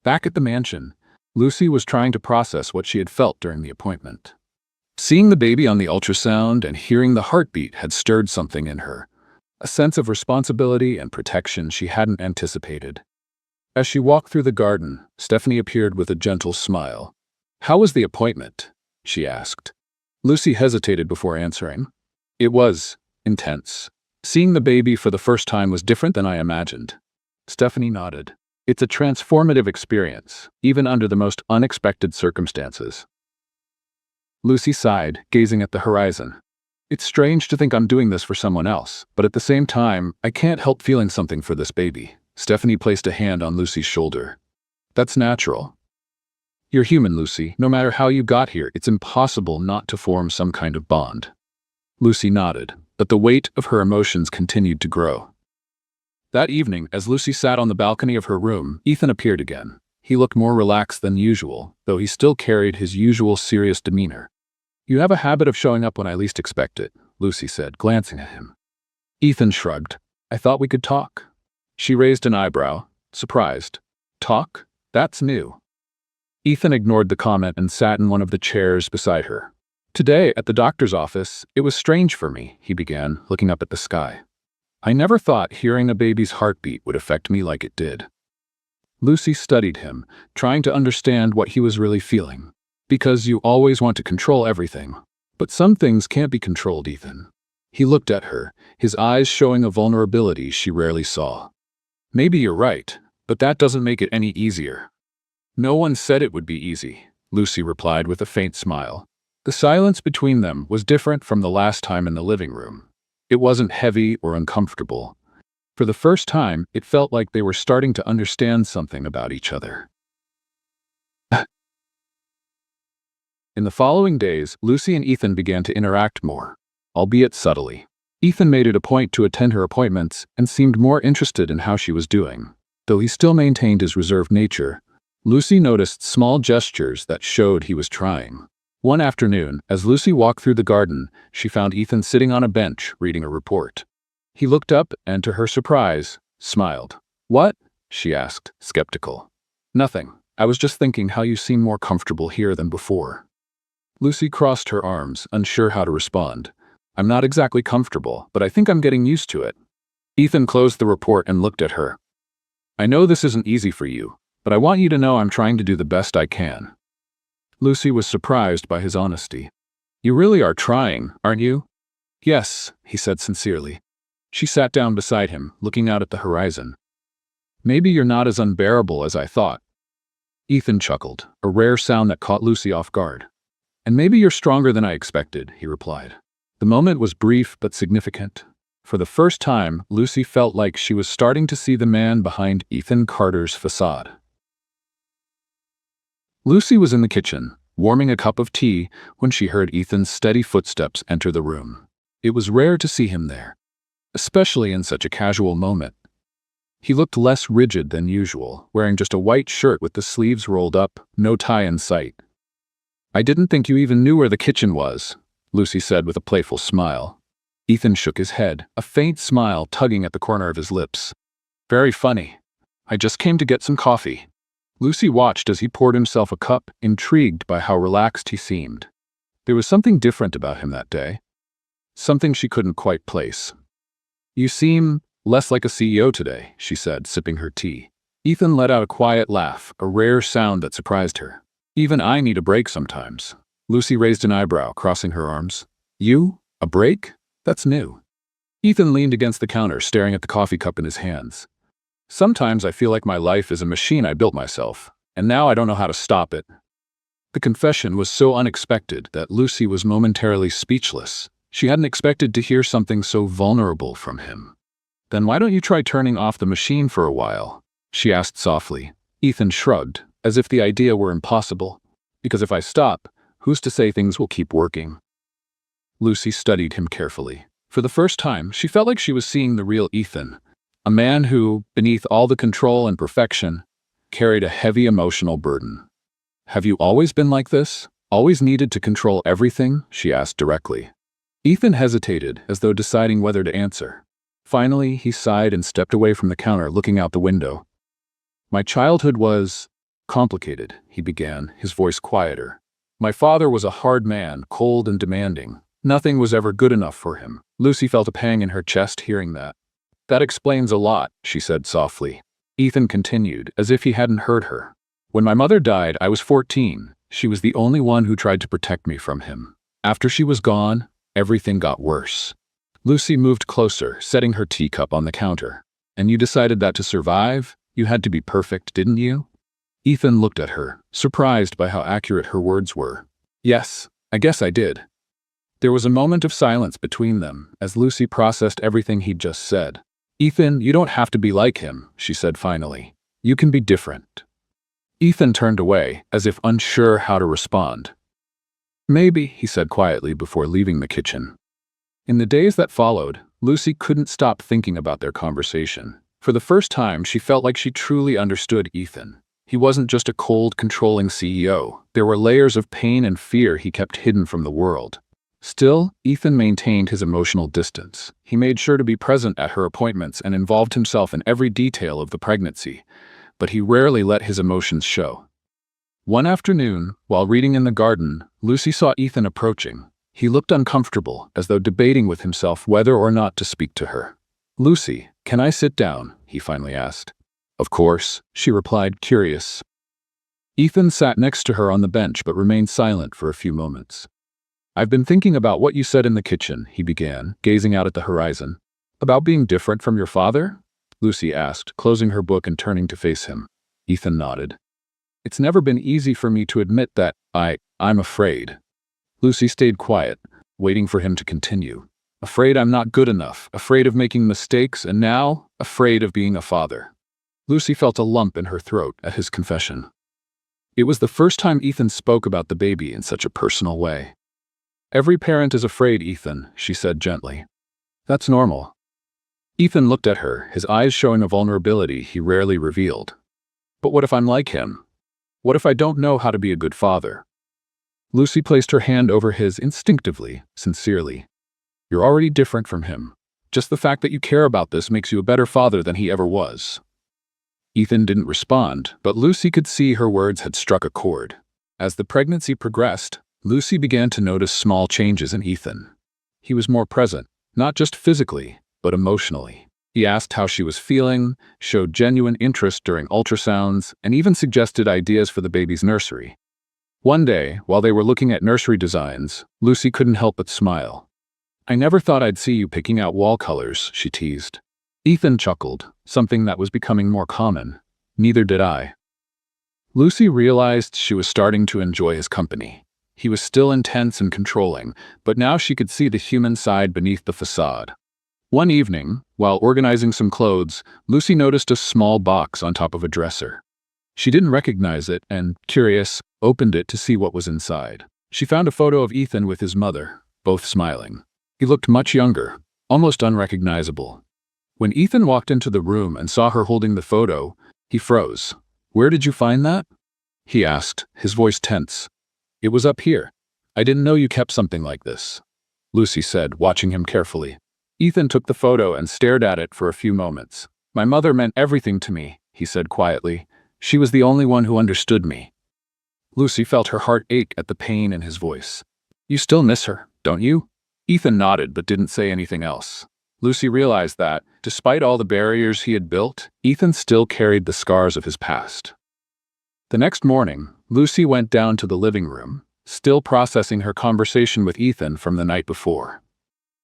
Back at the mansion, Lucy was trying to process what she had felt during the appointment. Seeing the baby on the ultrasound and hearing the heartbeat had stirred something in her, a sense of responsibility and protection she hadn't anticipated. As she walked through the garden, Stephanie appeared with a gentle smile. "How was the appointment?" she asked. Lucy hesitated before answering. "It was intense. Seeing the baby for the first time was different than I imagined." Stephanie nodded. "It's a transformative experience, even under the most unexpected circumstances." Lucy sighed, gazing at the horizon. "It's strange to think I'm doing this for someone else, but at the same time, I can't help feeling something for this baby." Stephanie placed a hand on Lucy's shoulder. "That's natural. You're human, Lucy. No matter how you got here, it's impossible not to form some kind of bond." Lucy nodded, but the weight of her emotions continued to grow. That evening, as Lucy sat on the balcony of her room, Ethan appeared again. He looked more relaxed than usual, though he still carried his usual serious demeanor. "You have a habit of showing up when I least expect it," Lucy said, glancing at him. Ethan shrugged. "I thought we could talk." She raised an eyebrow, surprised. "Talk? That's new." Ethan ignored the comment and sat in one of the chairs beside her. "Today, at the doctor's office, it was strange for me," he began, looking up at the sky. "I never thought hearing a baby's heartbeat would affect me like it did." Lucy studied him, trying to understand what he was really feeling. "Because you always want to control everything. But some things can't be controlled, Ethan." He looked at her, his eyes showing a vulnerability she rarely saw. "Maybe you're right, but that doesn't make it any easier." "No one said it would be easy," Lucy replied with a faint smile. The silence between them was different from the last time in the living room. It wasn't heavy or uncomfortable. For the first time, it felt like they were starting to understand something about each other. In the following days, Lucy and Ethan began to interact more, albeit subtly. Ethan made it a point to attend her appointments and seemed more interested in how she was doing. Though he still maintained his reserved nature, Lucy noticed small gestures that showed he was trying. One afternoon, as Lucy walked through the garden, she found Ethan sitting on a bench reading a report. He looked up and, to her surprise, smiled. "What?" she asked, skeptical. "Nothing. I was just thinking how you seem more comfortable here than before." Lucy crossed her arms, unsure how to respond. "I'm not exactly comfortable, but I think I'm getting used to it." Ethan closed the report and looked at her. "I know this isn't easy for you, but I want you to know I'm trying to do the best I can." Lucy was surprised by his honesty. "You really are trying, aren't you?" "Yes," he said sincerely. She sat down beside him, looking out at the horizon. "Maybe you're not as unbearable as I thought." Ethan chuckled, a rare sound that caught Lucy off guard. "And maybe you're stronger than I expected," he replied. The moment was brief but significant. For the first time, Lucy felt like she was starting to see the man behind Ethan Carter's facade. Lucy was in the kitchen, warming a cup of tea, when she heard Ethan's steady footsteps enter the room. It was rare to see him there, especially in such a casual moment. He looked less rigid than usual, wearing just a white shirt with the sleeves rolled up, no tie in sight. "I didn't think you even knew where the kitchen was," Lucy said with a playful smile. Ethan shook his head, a faint smile tugging at the corner of his lips. "Very funny. I just came to get some coffee." Lucy watched as he poured himself a cup, intrigued by how relaxed he seemed. There was something different about him that day. Something she couldn't quite place. "You seem less like a CEO today," she said, sipping her tea. Ethan let out a quiet laugh, a rare sound that surprised her. "Even I need a break sometimes." Lucy raised an eyebrow, crossing her arms. "You? A break? That's new." Ethan leaned against the counter, staring at the coffee cup in his hands. "Sometimes I feel like my life is a machine I built myself, and now I don't know how to stop it." The confession was so unexpected that Lucy was momentarily speechless. She hadn't expected to hear something so vulnerable from him. "Then why don't you try turning off the machine for a while?" she asked softly. Ethan shrugged, as if the idea were impossible. "Because if I stop, who's to say things will keep working?" Lucy studied him carefully. For the first time, she felt like she was seeing the real Ethan. A man who, beneath all the control and perfection, carried a heavy emotional burden. "Have you always been like this? Always needed to control everything?" she asked directly. Ethan hesitated, as though deciding whether to answer. Finally, he sighed and stepped away from the counter, looking out the window. "My childhood was complicated," he began, his voice quieter. "My father was a hard man, cold and demanding. Nothing was ever good enough for him." Lucy felt a pang in her chest hearing that. "That explains a lot," she said softly. Ethan continued, as if he hadn't heard her. "When my mother died, I was 14. She was the only one who tried to protect me from him. After she was gone, everything got worse." Lucy moved closer, setting her teacup on the counter. "And you decided that to survive, you had to be perfect, didn't you?" Ethan looked at her, surprised by how accurate her words were. "Yes, I guess I did." There was a moment of silence between them, as Lucy processed everything he'd just said. "Ethan, you don't have to be like him," she said finally. "You can be different." Ethan turned away, as if unsure how to respond. "Maybe," he said quietly before leaving the kitchen. In the days that followed, Lucy couldn't stop thinking about their conversation. For the first time, she felt like she truly understood Ethan. He wasn't just a cold, controlling CEO. There were layers of pain and fear he kept hidden from the world. Still, Ethan maintained his emotional distance. He made sure to be present at her appointments and involved himself in every detail of the pregnancy, but he rarely let his emotions show. One afternoon, while reading in the garden, Lucy saw Ethan approaching. He looked uncomfortable, as though debating with himself whether or not to speak to her. "Lucy, can I sit down?" he finally asked. "Of course," she replied, curious. Ethan sat next to her on the bench but remained silent for a few moments. "I've been thinking about what you said in the kitchen," he began, gazing out at the horizon. "About being different from your father?" Lucy asked, closing her book and turning to face him. Ethan nodded. "It's never been easy for me to admit that I'm afraid." Lucy stayed quiet, waiting for him to continue. "Afraid I'm not good enough, afraid of making mistakes, and now, afraid of being a father." Lucy felt a lump in her throat at his confession. It was the first time Ethan spoke about the baby in such a personal way. "Every parent is afraid, Ethan," she said gently. "That's normal." Ethan looked at her, his eyes showing a vulnerability he rarely revealed. "But what if I'm like him? What if I don't know how to be a good father?" Lucy placed her hand over his instinctively, sincerely. "You're already different from him. Just the fact that you care about this makes you a better father than he ever was." Ethan didn't respond, but Lucy could see her words had struck a chord. As the pregnancy progressed, Lucy began to notice small changes in Ethan. He was more present, not just physically, but emotionally. He asked how she was feeling, showed genuine interest during ultrasounds, and even suggested ideas for the baby's nursery. One day, while they were looking at nursery designs, Lucy couldn't help but smile. "I never thought I'd see you picking out wall colors," she teased. Ethan chuckled, something that was becoming more common. "Neither did I." Lucy realized she was starting to enjoy his company. He was still intense and controlling, but now she could see the human side beneath the facade. One evening, while organizing some clothes, Lucy noticed a small box on top of a dresser. She didn't recognize it and, curious, opened it to see what was inside. She found a photo of Ethan with his mother, both smiling. He looked much younger, almost unrecognizable. When Ethan walked into the room and saw her holding the photo, he froze. "Where did you find that?" he asked, his voice tense. "It was up here. I didn't know you kept something like this," Lucy said, watching him carefully. Ethan took the photo and stared at it for a few moments. "My mother meant everything to me," he said quietly. "She was the only one who understood me." Lucy felt her heart ache at the pain in his voice. "You still miss her, don't you?" Ethan nodded but didn't say anything else. Lucy realized that, despite all the barriers he had built, Ethan still carried the scars of his past. The next morning, Lucy went down to the living room, still processing her conversation with Ethan from the night before.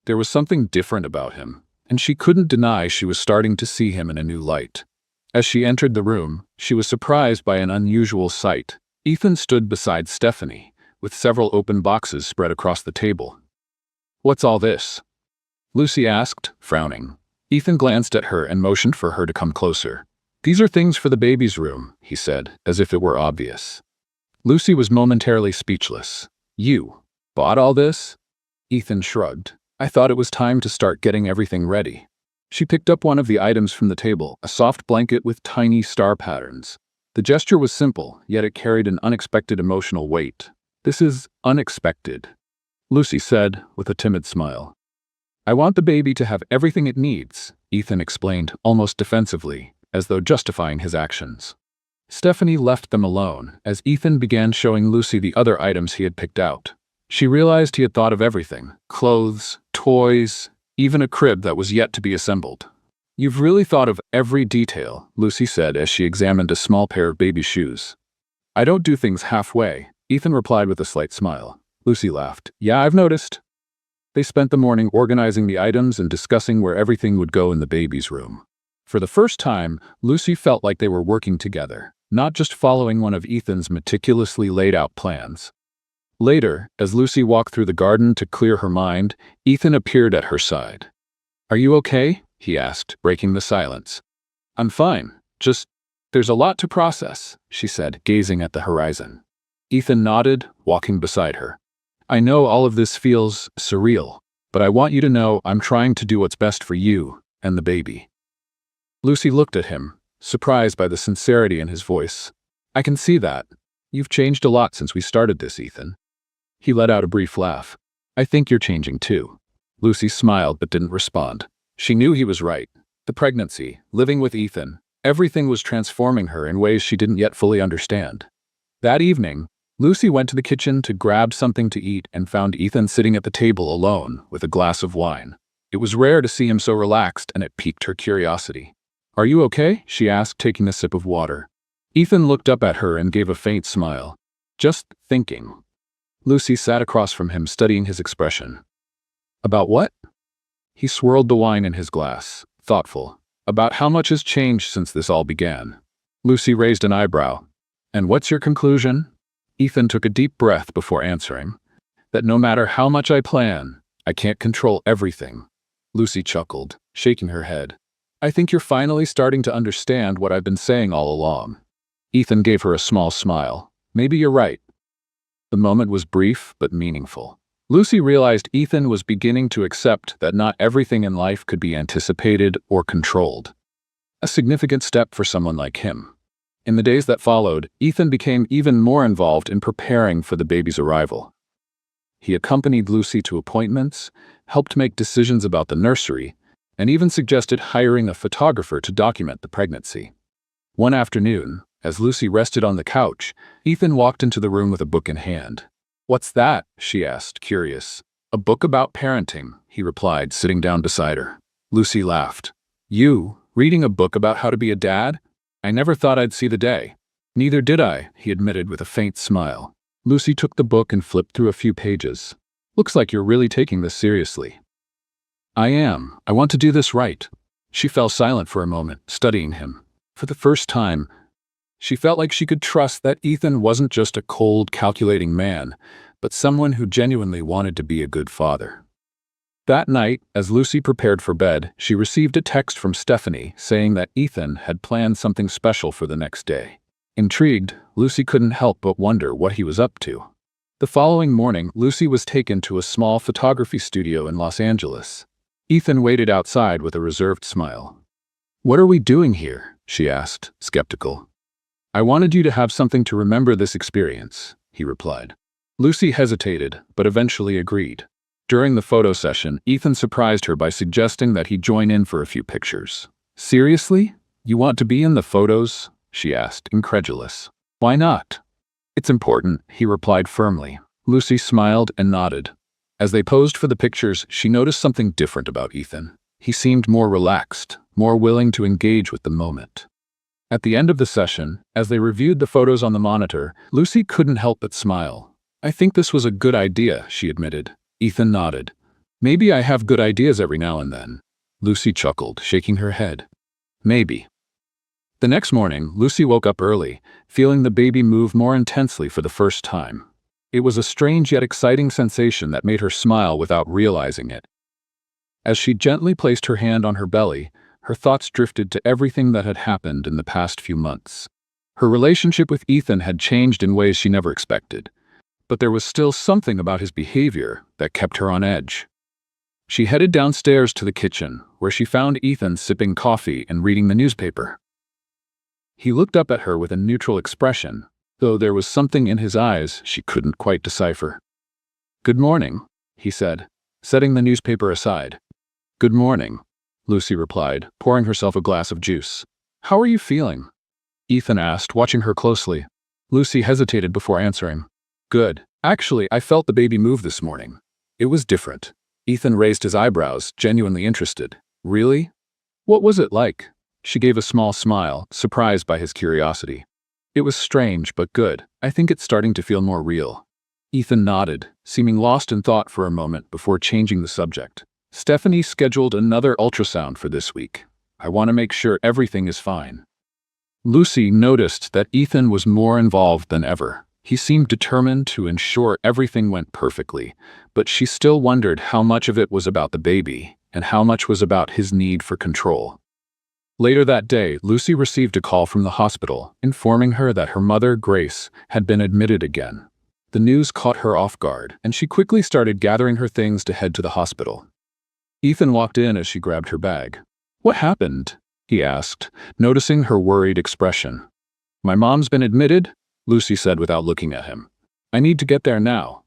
There was something different about him, and she couldn't deny she was starting to see him in a new light. As she entered the room, she was surprised by an unusual sight. Ethan stood beside Stephanie, with several open boxes spread across the table. "What's all this?" Lucy asked, frowning. Ethan glanced at her and motioned for her to come closer. "These are things for the baby's room," he said, as if it were obvious. Lucy was momentarily speechless. "You bought all this?" Ethan shrugged. "I thought it was time to start getting everything ready." She picked up one of the items from the table, a soft blanket with tiny star patterns. The gesture was simple, yet it carried an unexpected emotional weight. "This is unexpected," Lucy said, with a timid smile. "I want the baby to have everything it needs," Ethan explained, almost defensively, as though justifying his actions. Stephanie left them alone, as Ethan began showing Lucy the other items he had picked out. She realized he had thought of everything: clothes, toys, even a crib that was yet to be assembled. "You've really thought of every detail," Lucy said as she examined a small pair of baby shoes. "I don't do things halfway," Ethan replied with a slight smile. Lucy laughed. "Yeah, I've noticed." They spent the morning organizing the items and discussing where everything would go in the baby's room. For the first time, Lucy felt like they were working together, not just following one of Ethan's meticulously laid-out plans. Later, as Lucy walked through the garden to clear her mind, Ethan appeared at her side. "Are you okay?" he asked, breaking the silence. "I'm fine. There's a lot to process," she said, gazing at the horizon. Ethan nodded, walking beside her. "I know all of this feels surreal, but I want you to know I'm trying to do what's best for you and the baby." Lucy looked at him, surprised by the sincerity in his voice. "I can see that. You've changed a lot since we started this, Ethan." He let out a brief laugh. "I think you're changing too." Lucy smiled but didn't respond. She knew he was right. The pregnancy, living with Ethan, everything was transforming her in ways she didn't yet fully understand. That evening, Lucy went to the kitchen to grab something to eat and found Ethan sitting at the table alone with a glass of wine. It was rare to see him so relaxed, and it piqued her curiosity. "Are you okay?" she asked, taking a sip of water. Ethan looked up at her and gave a faint smile. "Just thinking." Lucy sat across from him, studying his expression. "About what?" He swirled the wine in his glass, thoughtful. "About how much has changed since this all began." Lucy raised an eyebrow. "And what's your conclusion?" Ethan took a deep breath before answering. "That no matter how much I plan, I can't control everything." Lucy chuckled, shaking her head. "I think you're finally starting to understand what I've been saying all along." Ethan gave her a small smile. "Maybe you're right." The moment was brief but meaningful. Lucy realized Ethan was beginning to accept that not everything in life could be anticipated or controlled. A significant step for someone like him. In the days that followed, Ethan became even more involved in preparing for the baby's arrival. He accompanied Lucy to appointments, helped make decisions about the nursery, and even suggested hiring a photographer to document the pregnancy. One afternoon, as Lucy rested on the couch, Ethan walked into the room with a book in hand. "What's that?" she asked, curious. "A book about parenting," he replied, sitting down beside her. Lucy laughed. "You, reading a book about how to be a dad? I never thought I'd see the day." "Neither did I," he admitted with a faint smile. Lucy took the book and flipped through a few pages. "Looks like you're really taking this seriously." "I am. I want to do this right." She fell silent for a moment, studying him. For the first time, she felt like she could trust that Ethan wasn't just a cold, calculating man, but someone who genuinely wanted to be a good father. That night, as Lucy prepared for bed, she received a text from Stephanie saying that Ethan had planned something special for the next day. Intrigued, Lucy couldn't help but wonder what he was up to. The following morning, Lucy was taken to a small photography studio in Los Angeles. Ethan waited outside with a reserved smile. "What are we doing here?" she asked, skeptical. "I wanted you to have something to remember this experience," he replied. Lucy hesitated, but eventually agreed. During the photo session, Ethan surprised her by suggesting that he join in for a few pictures. "Seriously? You want to be in the photos?" she asked, incredulous. "Why not?" "It's important," he replied firmly. Lucy smiled and nodded. As they posed for the pictures, she noticed something different about Ethan. He seemed more relaxed, more willing to engage with the moment. At the end of the session, as they reviewed the photos on the monitor, Lucy couldn't help but smile. "I think this was a good idea," she admitted. Ethan nodded. "Maybe I have good ideas every now and then." Lucy chuckled, shaking her head. "Maybe." The next morning, Lucy woke up early, feeling the baby move more intensely for the first time. It was a strange yet exciting sensation that made her smile without realizing it. As she gently placed her hand on her belly, her thoughts drifted to everything that had happened in the past few months. Her relationship with Ethan had changed in ways she never expected, but there was still something about his behavior that kept her on edge. She headed downstairs to the kitchen, where she found Ethan sipping coffee and reading the newspaper. He looked up at her with a neutral expression, though there was something in his eyes she couldn't quite decipher. "Good morning," he said, setting the newspaper aside. "Good morning," Lucy replied, pouring herself a glass of juice. "How are you feeling?" Ethan asked, watching her closely. Lucy hesitated before answering. "Good. Actually, I felt the baby move this morning. It was different." Ethan raised his eyebrows, genuinely interested. "Really? What was it like?" She gave a small smile, surprised by his curiosity. "It was strange, but good. I think it's starting to feel more real." Ethan nodded, seeming lost in thought for a moment before changing the subject. "Stephanie scheduled another ultrasound for this week. I want to make sure everything is fine." Lucy noticed that Ethan was more involved than ever. He seemed determined to ensure everything went perfectly, but she still wondered how much of it was about the baby and how much was about his need for control. Later that day, Lucy received a call from the hospital, informing her that her mother, Grace, had been admitted again. The news caught her off guard, and she quickly started gathering her things to head to the hospital. Ethan walked in as she grabbed her bag. "What happened?" he asked, noticing her worried expression. "My mom's been admitted," Lucy said without looking at him. "I need to get there now."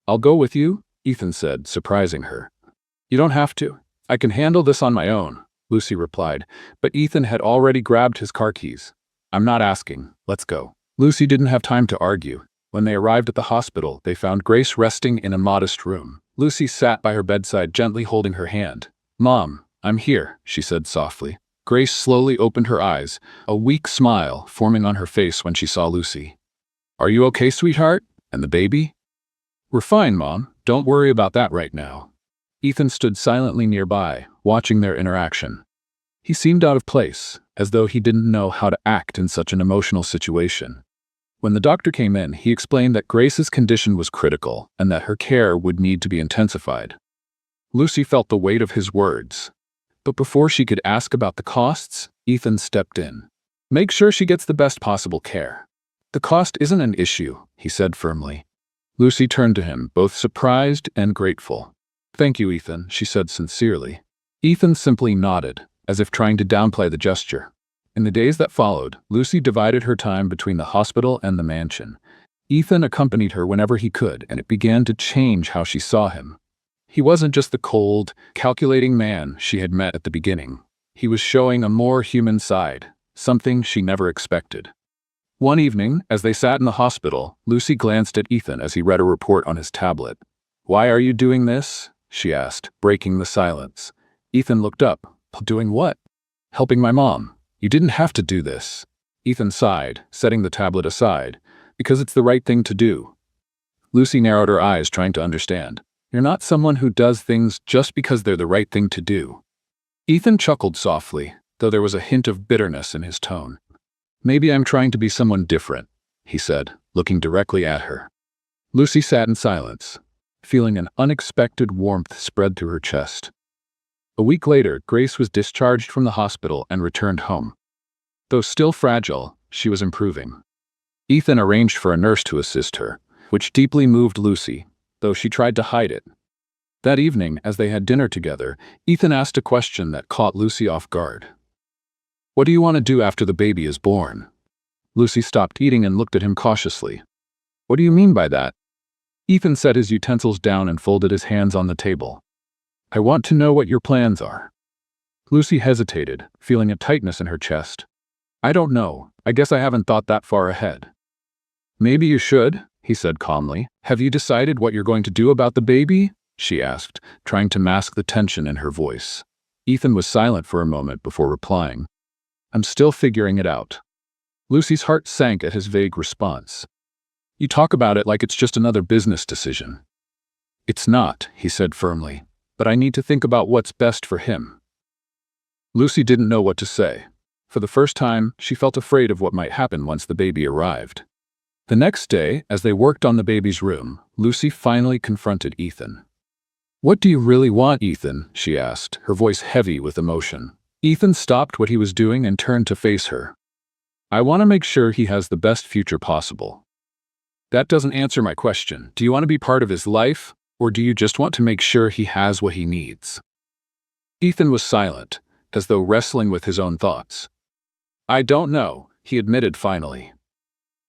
"I'll go with you," Ethan said, surprising her. "You don't have to. I can handle this on my own," Lucy replied, but Ethan had already grabbed his car keys. "I'm not asking. Let's go." Lucy didn't have time to argue. When they arrived at the hospital, they found Grace resting in a modest room. Lucy sat by her bedside, gently holding her hand. "Mom, I'm here," she said softly. Grace slowly opened her eyes, a weak smile forming on her face when she saw Lucy. "Are you okay, sweetheart? And the baby?" "We're fine, Mom. Don't worry about that right now." Ethan stood silently nearby, watching their interaction. He seemed out of place, as though he didn't know how to act in such an emotional situation. When the doctor came in, he explained that Grace's condition was critical and that her care would need to be intensified. Lucy felt the weight of his words. But before she could ask about the costs, Ethan stepped in. "Make sure she gets the best possible care. The cost isn't an issue," he said firmly. Lucy turned to him, both surprised and grateful. "Thank you, Ethan," she said sincerely. Ethan simply nodded, as if trying to downplay the gesture. In the days that followed, Lucy divided her time between the hospital and the mansion. Ethan accompanied her whenever he could, and it began to change how she saw him. He wasn't just the cold, calculating man she had met at the beginning. He was showing a more human side, something she never expected. One evening, as they sat in the hospital, Lucy glanced at Ethan as he read a report on his tablet. "Why are you doing this?" she asked, breaking the silence. Ethan looked up. "Doing what?" "Helping my mom. You didn't have to do this." Ethan sighed, setting the tablet aside. "Because it's the right thing to do." Lucy narrowed her eyes, trying to understand. "You're not someone who does things just because they're the right thing to do." Ethan chuckled softly, though there was a hint of bitterness in his tone. "Maybe I'm trying to be someone different," he said, looking directly at her. Lucy sat in silence, feeling an unexpected warmth spread through her chest. A week later, Grace was discharged from the hospital and returned home. Though still fragile, she was improving. Ethan arranged for a nurse to assist her, which deeply moved Lucy, though she tried to hide it. That evening, as they had dinner together, Ethan asked a question that caught Lucy off guard. "What do you want to do after the baby is born?" Lucy stopped eating and looked at him cautiously. "What do you mean by that?" Ethan set his utensils down and folded his hands on the table. "I want to know what your plans are." Lucy hesitated, feeling a tightness in her chest. "I don't know. I guess I haven't thought that far ahead." "Maybe you should," he said calmly. "Have you decided what you're going to do about the baby?" she asked, trying to mask the tension in her voice. Ethan was silent for a moment before replying. "I'm still figuring it out." Lucy's heart sank at his vague response. "You talk about it like it's just another business decision." "It's not," he said firmly, "but I need to think about what's best for him." Lucy didn't know what to say. For the first time, she felt afraid of what might happen once the baby arrived. The next day, as they worked on the baby's room, Lucy finally confronted Ethan. "What do you really want, Ethan?" she asked, her voice heavy with emotion. Ethan stopped what he was doing and turned to face her. "I want to make sure he has the best future possible." "That doesn't answer my question. Do you want to be part of his life, or do you just want to make sure he has what he needs?" Ethan was silent, as though wrestling with his own thoughts. "I don't know," he admitted finally.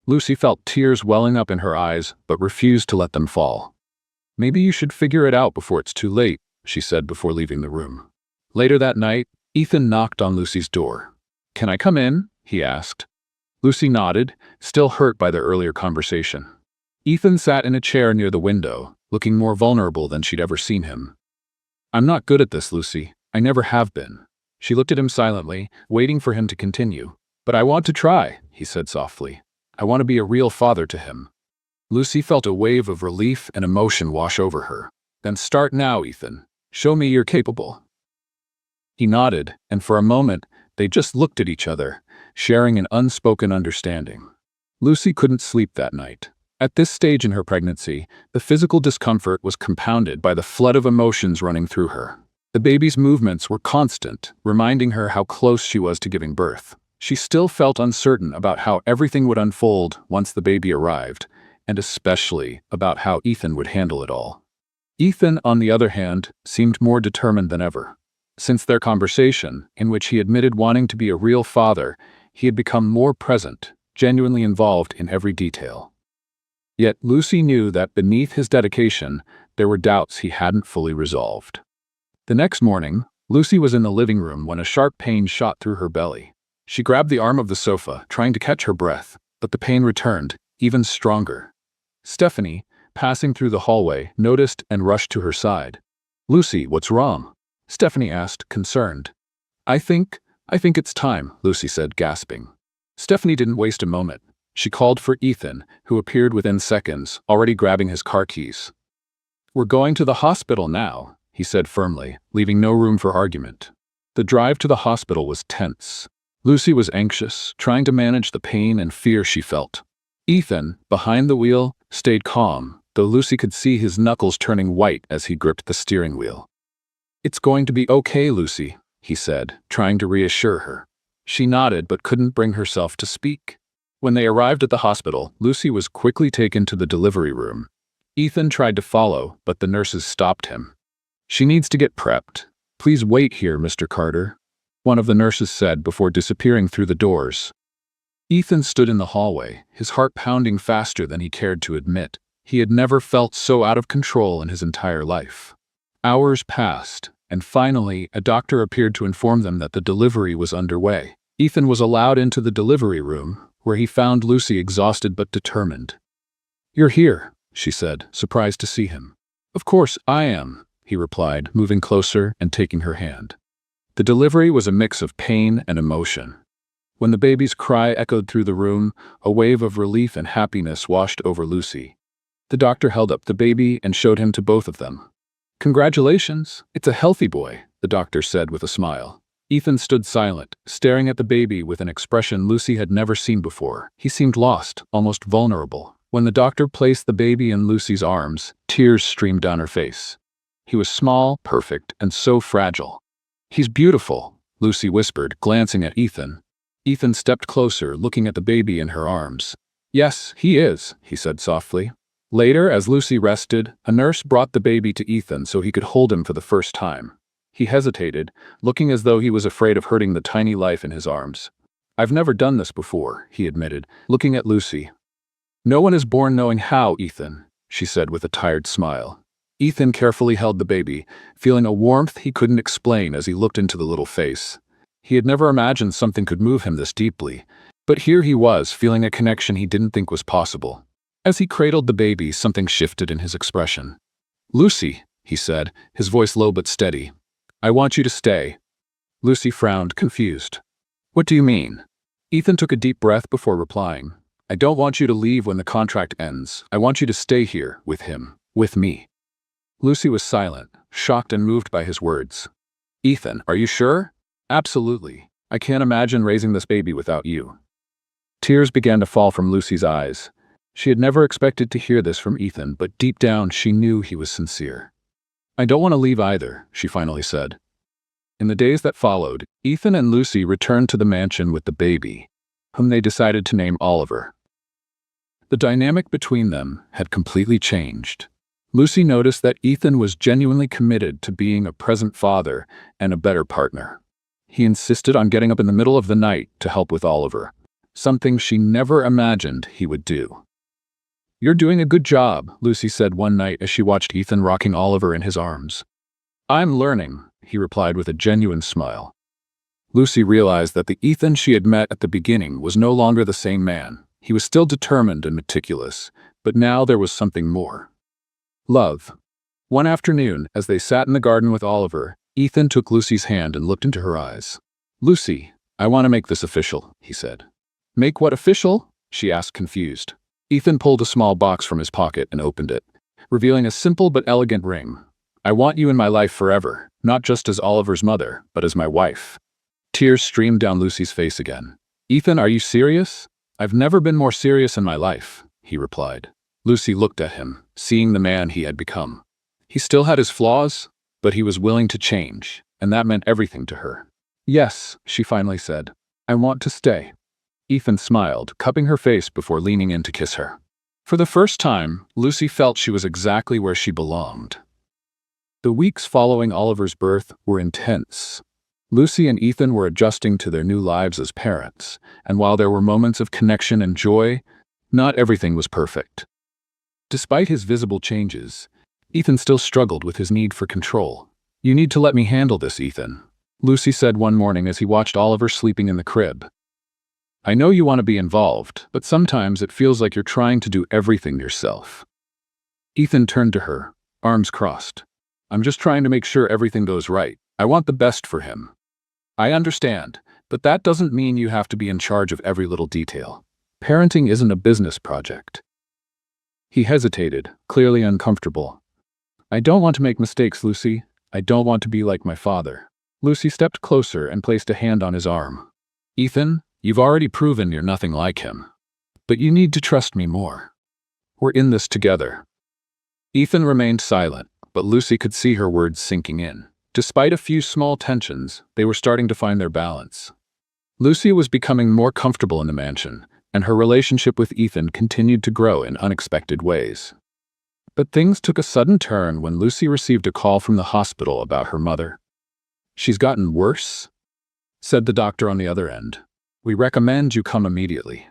Lucy felt tears welling up in her eyes, but refused to let them fall. "Maybe you should figure it out before it's too late," she said before leaving the room. Later that night, Ethan knocked on Lucy's door. "Can I come in?" he asked. Lucy nodded, still hurt by their earlier conversation. Ethan sat in a chair near the window, looking more vulnerable than she'd ever seen him. "I'm not good at this, Lucy. I never have been." She looked at him silently, waiting for him to continue. "But I want to try," he said softly. "I want to be a real father to him." Lucy felt a wave of relief and emotion wash over her. "Then start now, Ethan. Show me you're capable." He nodded, and for a moment, they just looked at each other, sharing an unspoken understanding. Lucy couldn't sleep that night. At this stage in her pregnancy, the physical discomfort was compounded by the flood of emotions running through her. The baby's movements were constant, reminding her how close she was to giving birth. She still felt uncertain about how everything would unfold once the baby arrived, and especially about how Ethan would handle it all. Ethan, on the other hand, seemed more determined than ever. Since their conversation, in which he admitted wanting to be a real father, he had become more present, genuinely involved in every detail. Yet Lucy knew that beneath his dedication, there were doubts he hadn't fully resolved. The next morning, Lucy was in the living room when a sharp pain shot through her belly. She grabbed the arm of the sofa, trying to catch her breath, but the pain returned, even stronger. Stephanie, passing through the hallway, noticed and rushed to her side. "Lucy, what's wrong?" Stephanie asked, concerned. I think it's time," Lucy said, gasping. Stephanie didn't waste a moment. She called for Ethan, who appeared within seconds, already grabbing his car keys. "We're going to the hospital now," he said firmly, leaving no room for argument. The drive to the hospital was tense. Lucy was anxious, trying to manage the pain and fear she felt. Ethan, behind the wheel, stayed calm, though Lucy could see his knuckles turning white as he gripped the steering wheel. "It's going to be okay, Lucy," he said, trying to reassure her. She nodded but couldn't bring herself to speak. When they arrived at the hospital, Lucy was quickly taken to the delivery room. Ethan tried to follow, but the nurses stopped him. "She needs to get prepped. Please wait here, Mr. Carter," one of the nurses said before disappearing through the doors. Ethan stood in the hallway, his heart pounding faster than he cared to admit. He had never felt so out of control in his entire life. Hours passed, and finally, a doctor appeared to inform them that the delivery was underway. Ethan was allowed into the delivery room, where he found Lucy exhausted but determined. "You're here," she said, surprised to see him. "Of course I am," he replied, moving closer and taking her hand. The delivery was a mix of pain and emotion. When the baby's cry echoed through the room, a wave of relief and happiness washed over Lucy. The doctor held up the baby and showed him to both of them. "Congratulations, it's a healthy boy," the doctor said with a smile. Ethan stood silent, staring at the baby with an expression Lucy had never seen before. He seemed lost, almost vulnerable. When the doctor placed the baby in Lucy's arms, tears streamed down her face. He was small, perfect, and so fragile. "He's beautiful," Lucy whispered, glancing at Ethan. Ethan stepped closer, looking at the baby in her arms. "Yes, he is," he said softly. Later, as Lucy rested, a nurse brought the baby to Ethan so he could hold him for the first time. He hesitated, looking as though he was afraid of hurting the tiny life in his arms. "I've never done this before," he admitted, looking at Lucy. "No one is born knowing how, Ethan," she said with a tired smile. Ethan carefully held the baby, feeling a warmth he couldn't explain as he looked into the little face. He had never imagined something could move him this deeply, but here he was, feeling a connection he didn't think was possible. As he cradled the baby, something shifted in his expression. "Lucy," he said, his voice low but steady, "I want you to stay." Lucy frowned, confused. "What do you mean?" Ethan took a deep breath before replying. "I don't want you to leave when the contract ends. I want you to stay here, with him, with me." Lucy was silent, shocked and moved by his words. "Ethan, are you sure?" "Absolutely. I can't imagine raising this baby without you." Tears began to fall from Lucy's eyes. She had never expected to hear this from Ethan, but deep down she knew he was sincere. "I don't want to leave either," she finally said. In the days that followed, Ethan and Lucy returned to the mansion with the baby, whom they decided to name Oliver. The dynamic between them had completely changed. Lucy noticed that Ethan was genuinely committed to being a present father and a better partner. He insisted on getting up in the middle of the night to help with Oliver, something she never imagined he would do. "You're doing a good job," Lucy said one night as she watched Ethan rocking Oliver in his arms. "I'm learning," he replied with a genuine smile. Lucy realized that the Ethan she had met at the beginning was no longer the same man. He was still determined and meticulous, but now there was something more. Love. One afternoon, as they sat in the garden with Oliver, Ethan took Lucy's hand and looked into her eyes. "Lucy, I want to make this official," he said. "Make what official?" she asked, confused. Ethan pulled a small box from his pocket and opened it, revealing a simple but elegant ring. "I want you in my life forever, not just as Oliver's mother, but as my wife." Tears streamed down Lucy's face again. "Ethan, are you serious?" "I've never been more serious in my life," he replied. Lucy looked at him, seeing the man he had become. He still had his flaws, but he was willing to change, and that meant everything to her. "Yes," she finally said. "I want to stay." Ethan smiled, cupping her face before leaning in to kiss her. For the first time, Lucy felt she was exactly where she belonged. The weeks following Oliver's birth were intense. Lucy and Ethan were adjusting to their new lives as parents, and while there were moments of connection and joy, not everything was perfect. Despite his visible changes, Ethan still struggled with his need for control. "You need to let me handle this, Ethan," Lucy said one morning as he watched Oliver sleeping in the crib. "I know you want to be involved, but sometimes it feels like you're trying to do everything yourself." Ethan turned to her, arms crossed. "I'm just trying to make sure everything goes right. I want the best for him." "I understand, but that doesn't mean you have to be in charge of every little detail. Parenting isn't a business project." He hesitated, clearly uncomfortable. "I don't want to make mistakes, Lucy. I don't want to be like my father." Lucy stepped closer and placed a hand on his arm. "Ethan, you've already proven you're nothing like him. But you need to trust me more. We're in this together." Ethan remained silent, but Lucy could see her words sinking in. Despite a few small tensions, they were starting to find their balance. Lucy was becoming more comfortable in the mansion, and her relationship with Ethan continued to grow in unexpected ways. But things took a sudden turn when Lucy received a call from the hospital about her mother. "She's gotten worse," said the doctor on the other end. "We recommend you come immediately."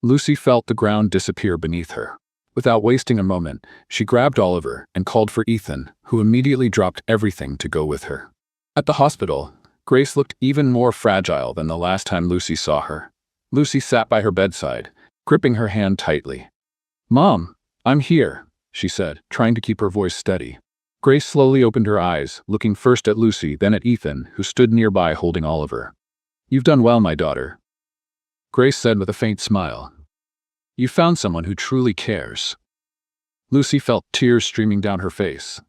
Lucy felt the ground disappear beneath her. Without wasting a moment, she grabbed Oliver and called for Ethan, who immediately dropped everything to go with her. At the hospital, Grace looked even more fragile than the last time Lucy saw her. Lucy sat by her bedside, gripping her hand tightly. "Mom, I'm here," she said, trying to keep her voice steady. Grace slowly opened her eyes, looking first at Lucy, then at Ethan, who stood nearby holding Oliver. "You've done well, my daughter," Grace said with a faint smile. "You found someone who truly cares." Lucy felt tears streaming down her face.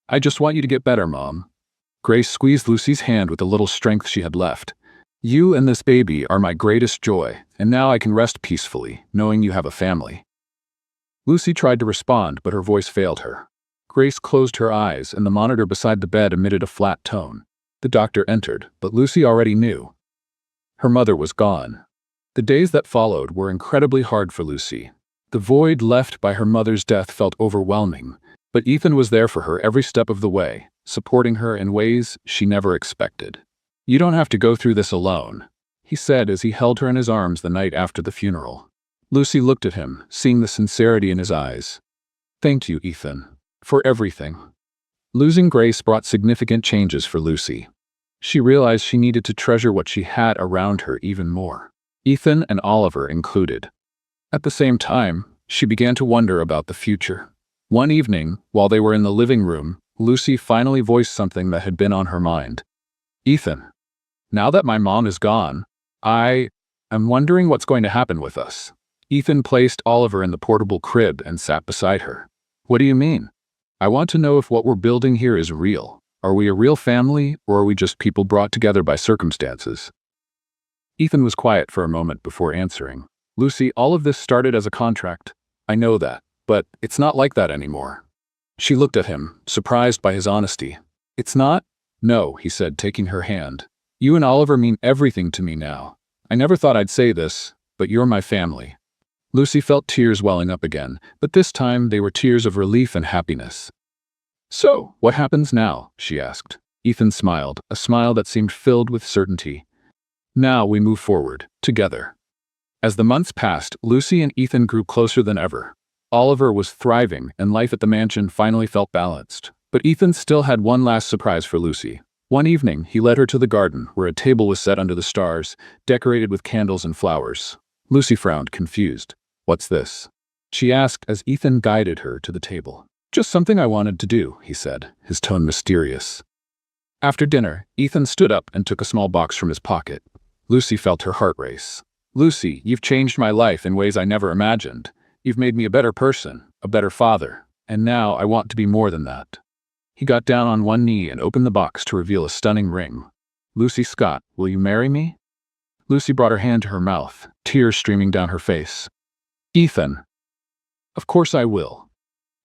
"I just want you to get better, Mom." Grace squeezed Lucy's hand with the little strength she had left. "You and this baby are my greatest joy, and now I can rest peacefully, knowing you have a family." Lucy tried to respond, but her voice failed her. Grace closed her eyes, and the monitor beside the bed emitted a flat tone. The doctor entered, but Lucy already knew. Her mother was gone. The days that followed were incredibly hard for Lucy. The void left by her mother's death felt overwhelming, but Ethan was there for her every step of the way, supporting her in ways she never expected. "You don't have to go through this alone," he said as he held her in his arms the night after the funeral. Lucy looked at him, seeing the sincerity in his eyes. "Thank you, Ethan, for everything." Losing Grace brought significant changes for Lucy. She realized she needed to treasure what she had around her even more, Ethan and Oliver included. At the same time, she began to wonder about the future. One evening, while they were in the living room, Lucy finally voiced something that had been on her mind. "Ethan, now that my mom is gone, I'm wondering what's going to happen with us." Ethan placed Oliver in the portable crib and sat beside her. "What do you mean?" "I want to know if what we're building here is real. Are we a real family, or are we just people brought together by circumstances?" Ethan was quiet for a moment before answering. "Lucy, all of this started as a contract. I know that, but it's not like that anymore." She looked at him, surprised by his honesty. "It's not?" "No," he said, taking her hand. "You and Oliver mean everything to me now. I never thought I'd say this, but you're my family." Lucy felt tears welling up again, but this time they were tears of relief and happiness. "So, what happens now?" she asked. Ethan smiled, a smile that seemed filled with certainty. "Now we move forward, together." As the months passed, Lucy and Ethan grew closer than ever. Oliver was thriving, and life at the mansion finally felt balanced. But Ethan still had one last surprise for Lucy. One evening, he led her to the garden, where a table was set under the stars, decorated with candles and flowers. Lucy frowned, confused. "What's this?" she asked as Ethan guided her to the table. "Just something I wanted to do," he said, his tone mysterious. After dinner, Ethan stood up and took a small box from his pocket. Lucy felt her heart race. "Lucy, you've changed my life in ways I never imagined. You've made me a better person, a better father, and now I want to be more than that." He got down on one knee and opened the box to reveal a stunning ring. "Lucy Scott, will you marry me?" Lucy brought her hand to her mouth, tears streaming down her face. "Ethan, of course I will."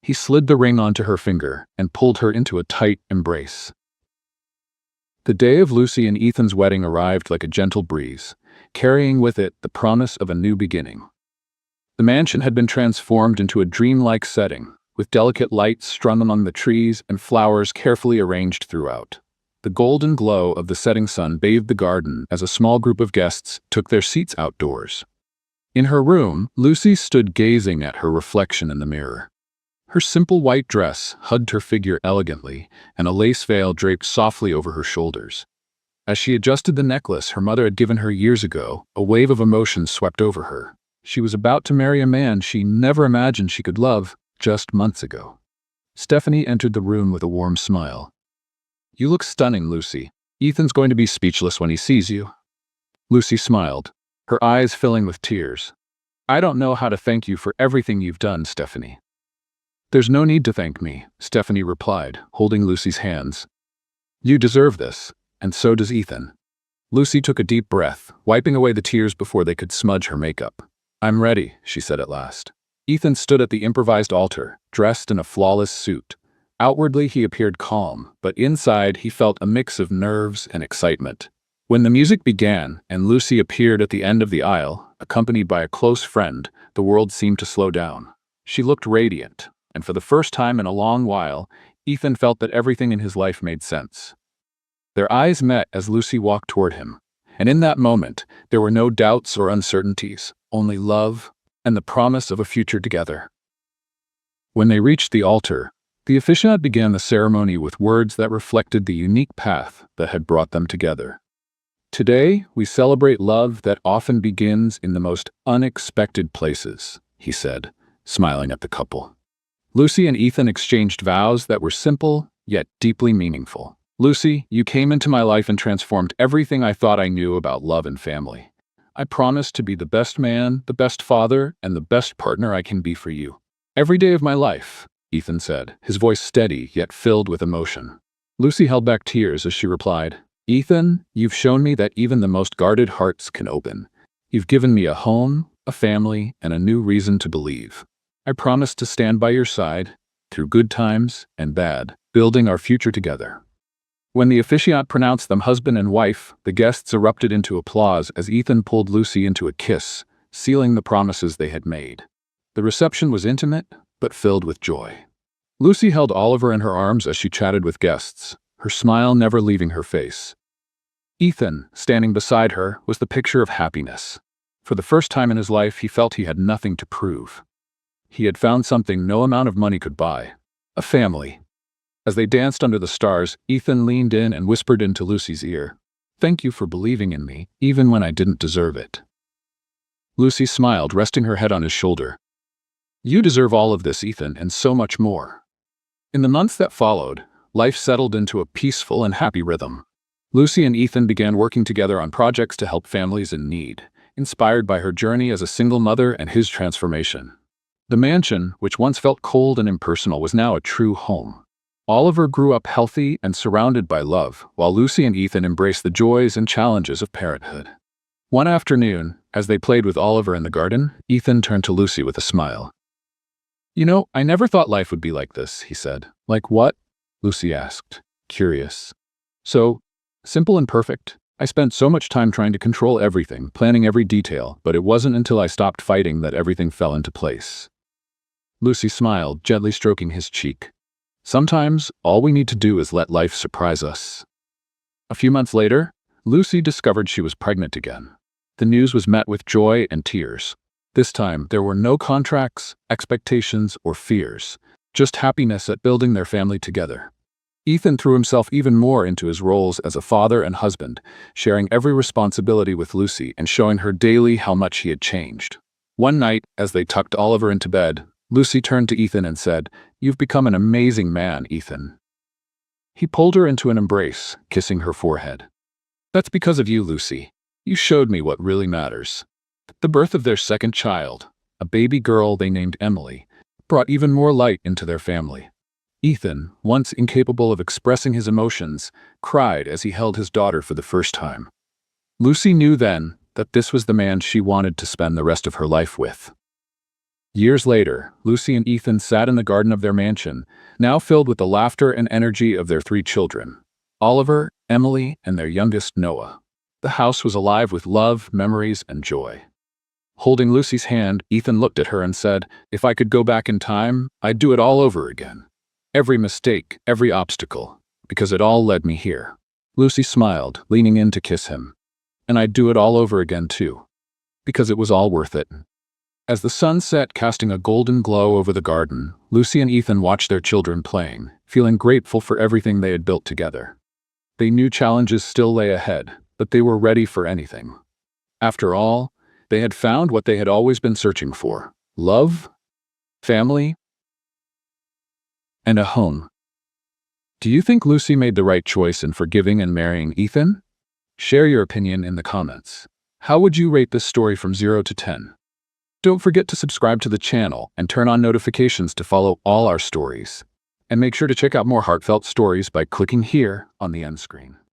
He slid the ring onto her finger and pulled her into a tight embrace. The day of Lucy and Ethan's wedding arrived like a gentle breeze, carrying with it the promise of a new beginning. The mansion had been transformed into a dreamlike setting, with delicate lights strung among the trees and flowers carefully arranged throughout. The golden glow of the setting sun bathed the garden as a small group of guests took their seats outdoors. In her room, Lucy stood gazing at her reflection in the mirror. Her simple white dress hugged her figure elegantly, and a lace veil draped softly over her shoulders. As she adjusted the necklace her mother had given her years ago, a wave of emotion swept over her. She was about to marry a man she never imagined she could love just months ago. Stephanie entered the room with a warm smile. "You look stunning, Lucy. Ethan's going to be speechless when he sees you." Lucy smiled, her eyes filling with tears. "I don't know how to thank you for everything you've done, Stephanie." "There's no need to thank me," Stephanie replied, holding Lucy's hands. "You deserve this, and so does Ethan." Lucy took a deep breath, wiping away the tears before they could smudge her makeup. "I'm ready," she said at last. Ethan stood at the improvised altar, dressed in a flawless suit. Outwardly he appeared calm, but inside he felt a mix of nerves and excitement. When the music began and Lucy appeared at the end of the aisle, accompanied by a close friend, the world seemed to slow down. She looked radiant, and for the first time in a long while, Ethan felt that everything in his life made sense. Their eyes met as Lucy walked toward him, and in that moment, there were no doubts or uncertainties, only love and the promise of a future together. When they reached the altar, the officiant began the ceremony with words that reflected the unique path that had brought them together. "Today, we celebrate love that often begins in the most unexpected places," he said, smiling at the couple. Lucy and Ethan exchanged vows that were simple, yet deeply meaningful. "Lucy, you came into my life and transformed everything I thought I knew about love and family. I promise to be the best man, the best father, and the best partner I can be for you. Every day of my life," Ethan said, his voice steady yet filled with emotion. Lucy held back tears as she replied, "Ethan, you've shown me that even the most guarded hearts can open. You've given me a home, a family, and a new reason to believe." I promise to stand by your side, through good times and bad, building our future together." When the officiant pronounced them husband and wife, the guests erupted into applause as Ethan pulled Lucy into a kiss, sealing the promises they had made. The reception was intimate, but filled with joy. Lucy held Oliver in her arms as she chatted with guests, her smile never leaving her face. Ethan, standing beside her, was the picture of happiness. For the first time in his life, he felt he had nothing to prove. He had found something no amount of money could buy: a family. As they danced under the stars, Ethan leaned in and whispered into Lucy's ear, "Thank you for believing in me, even when I didn't deserve it." Lucy smiled, resting her head on his shoulder. "You deserve all of this, Ethan, and so much more." In the months that followed, life settled into a peaceful and happy rhythm. Lucy and Ethan began working together on projects to help families in need, inspired by her journey as a single mother and his transformation. The mansion, which once felt cold and impersonal, was now a true home. Oliver grew up healthy and surrounded by love, while Lucy and Ethan embraced the joys and challenges of parenthood. One afternoon, as they played with Oliver in the garden, Ethan turned to Lucy with a smile. "You know, I never thought life would be like this," he said. "Like what?" Lucy asked, curious. "So, simple and perfect. I spent so much time trying to control everything, planning every detail, but it wasn't until I stopped fighting that everything fell into place." Lucy smiled, gently stroking his cheek. "Sometimes, all we need to do is let life surprise us." A few months later, Lucy discovered she was pregnant again. The news was met with joy and tears. This time, there were no contracts, expectations, or fears, just happiness at building their family together. Ethan threw himself even more into his roles as a father and husband, sharing every responsibility with Lucy and showing her daily how much he had changed. One night, as they tucked Oliver into bed, Lucy turned to Ethan and said, "You've become an amazing man, Ethan." He pulled her into an embrace, kissing her forehead. "That's because of you, Lucy. You showed me what really matters." The birth of their second child, a baby girl they named Emily, brought even more light into their family. Ethan, once incapable of expressing his emotions, cried as he held his daughter for the first time. Lucy knew then that this was the man she wanted to spend the rest of her life with. Years later, Lucy and Ethan sat in the garden of their mansion, now filled with the laughter and energy of their 3 children: Oliver, Emily, and their youngest, Noah. The house was alive with love, memories, and joy. Holding Lucy's hand, Ethan looked at her and said, "If I could go back in time, I'd do it all over again. Every mistake, every obstacle, because it all led me here." Lucy smiled, leaning in to kiss him. "And I'd do it all over again too, because it was all worth it." As the sun set, casting a golden glow over the garden, Lucy and Ethan watched their children playing, feeling grateful for everything they had built together. They knew challenges still lay ahead, but they were ready for anything. After all, they had found what they had always been searching for: love, family, and a home. Do you think Lucy made the right choice in forgiving and marrying Ethan? Share your opinion in the comments. How would you rate this story from 0 to 10? Don't forget to subscribe to the channel and turn on notifications to follow all our stories. And make sure to check out more heartfelt stories by clicking here on the end screen.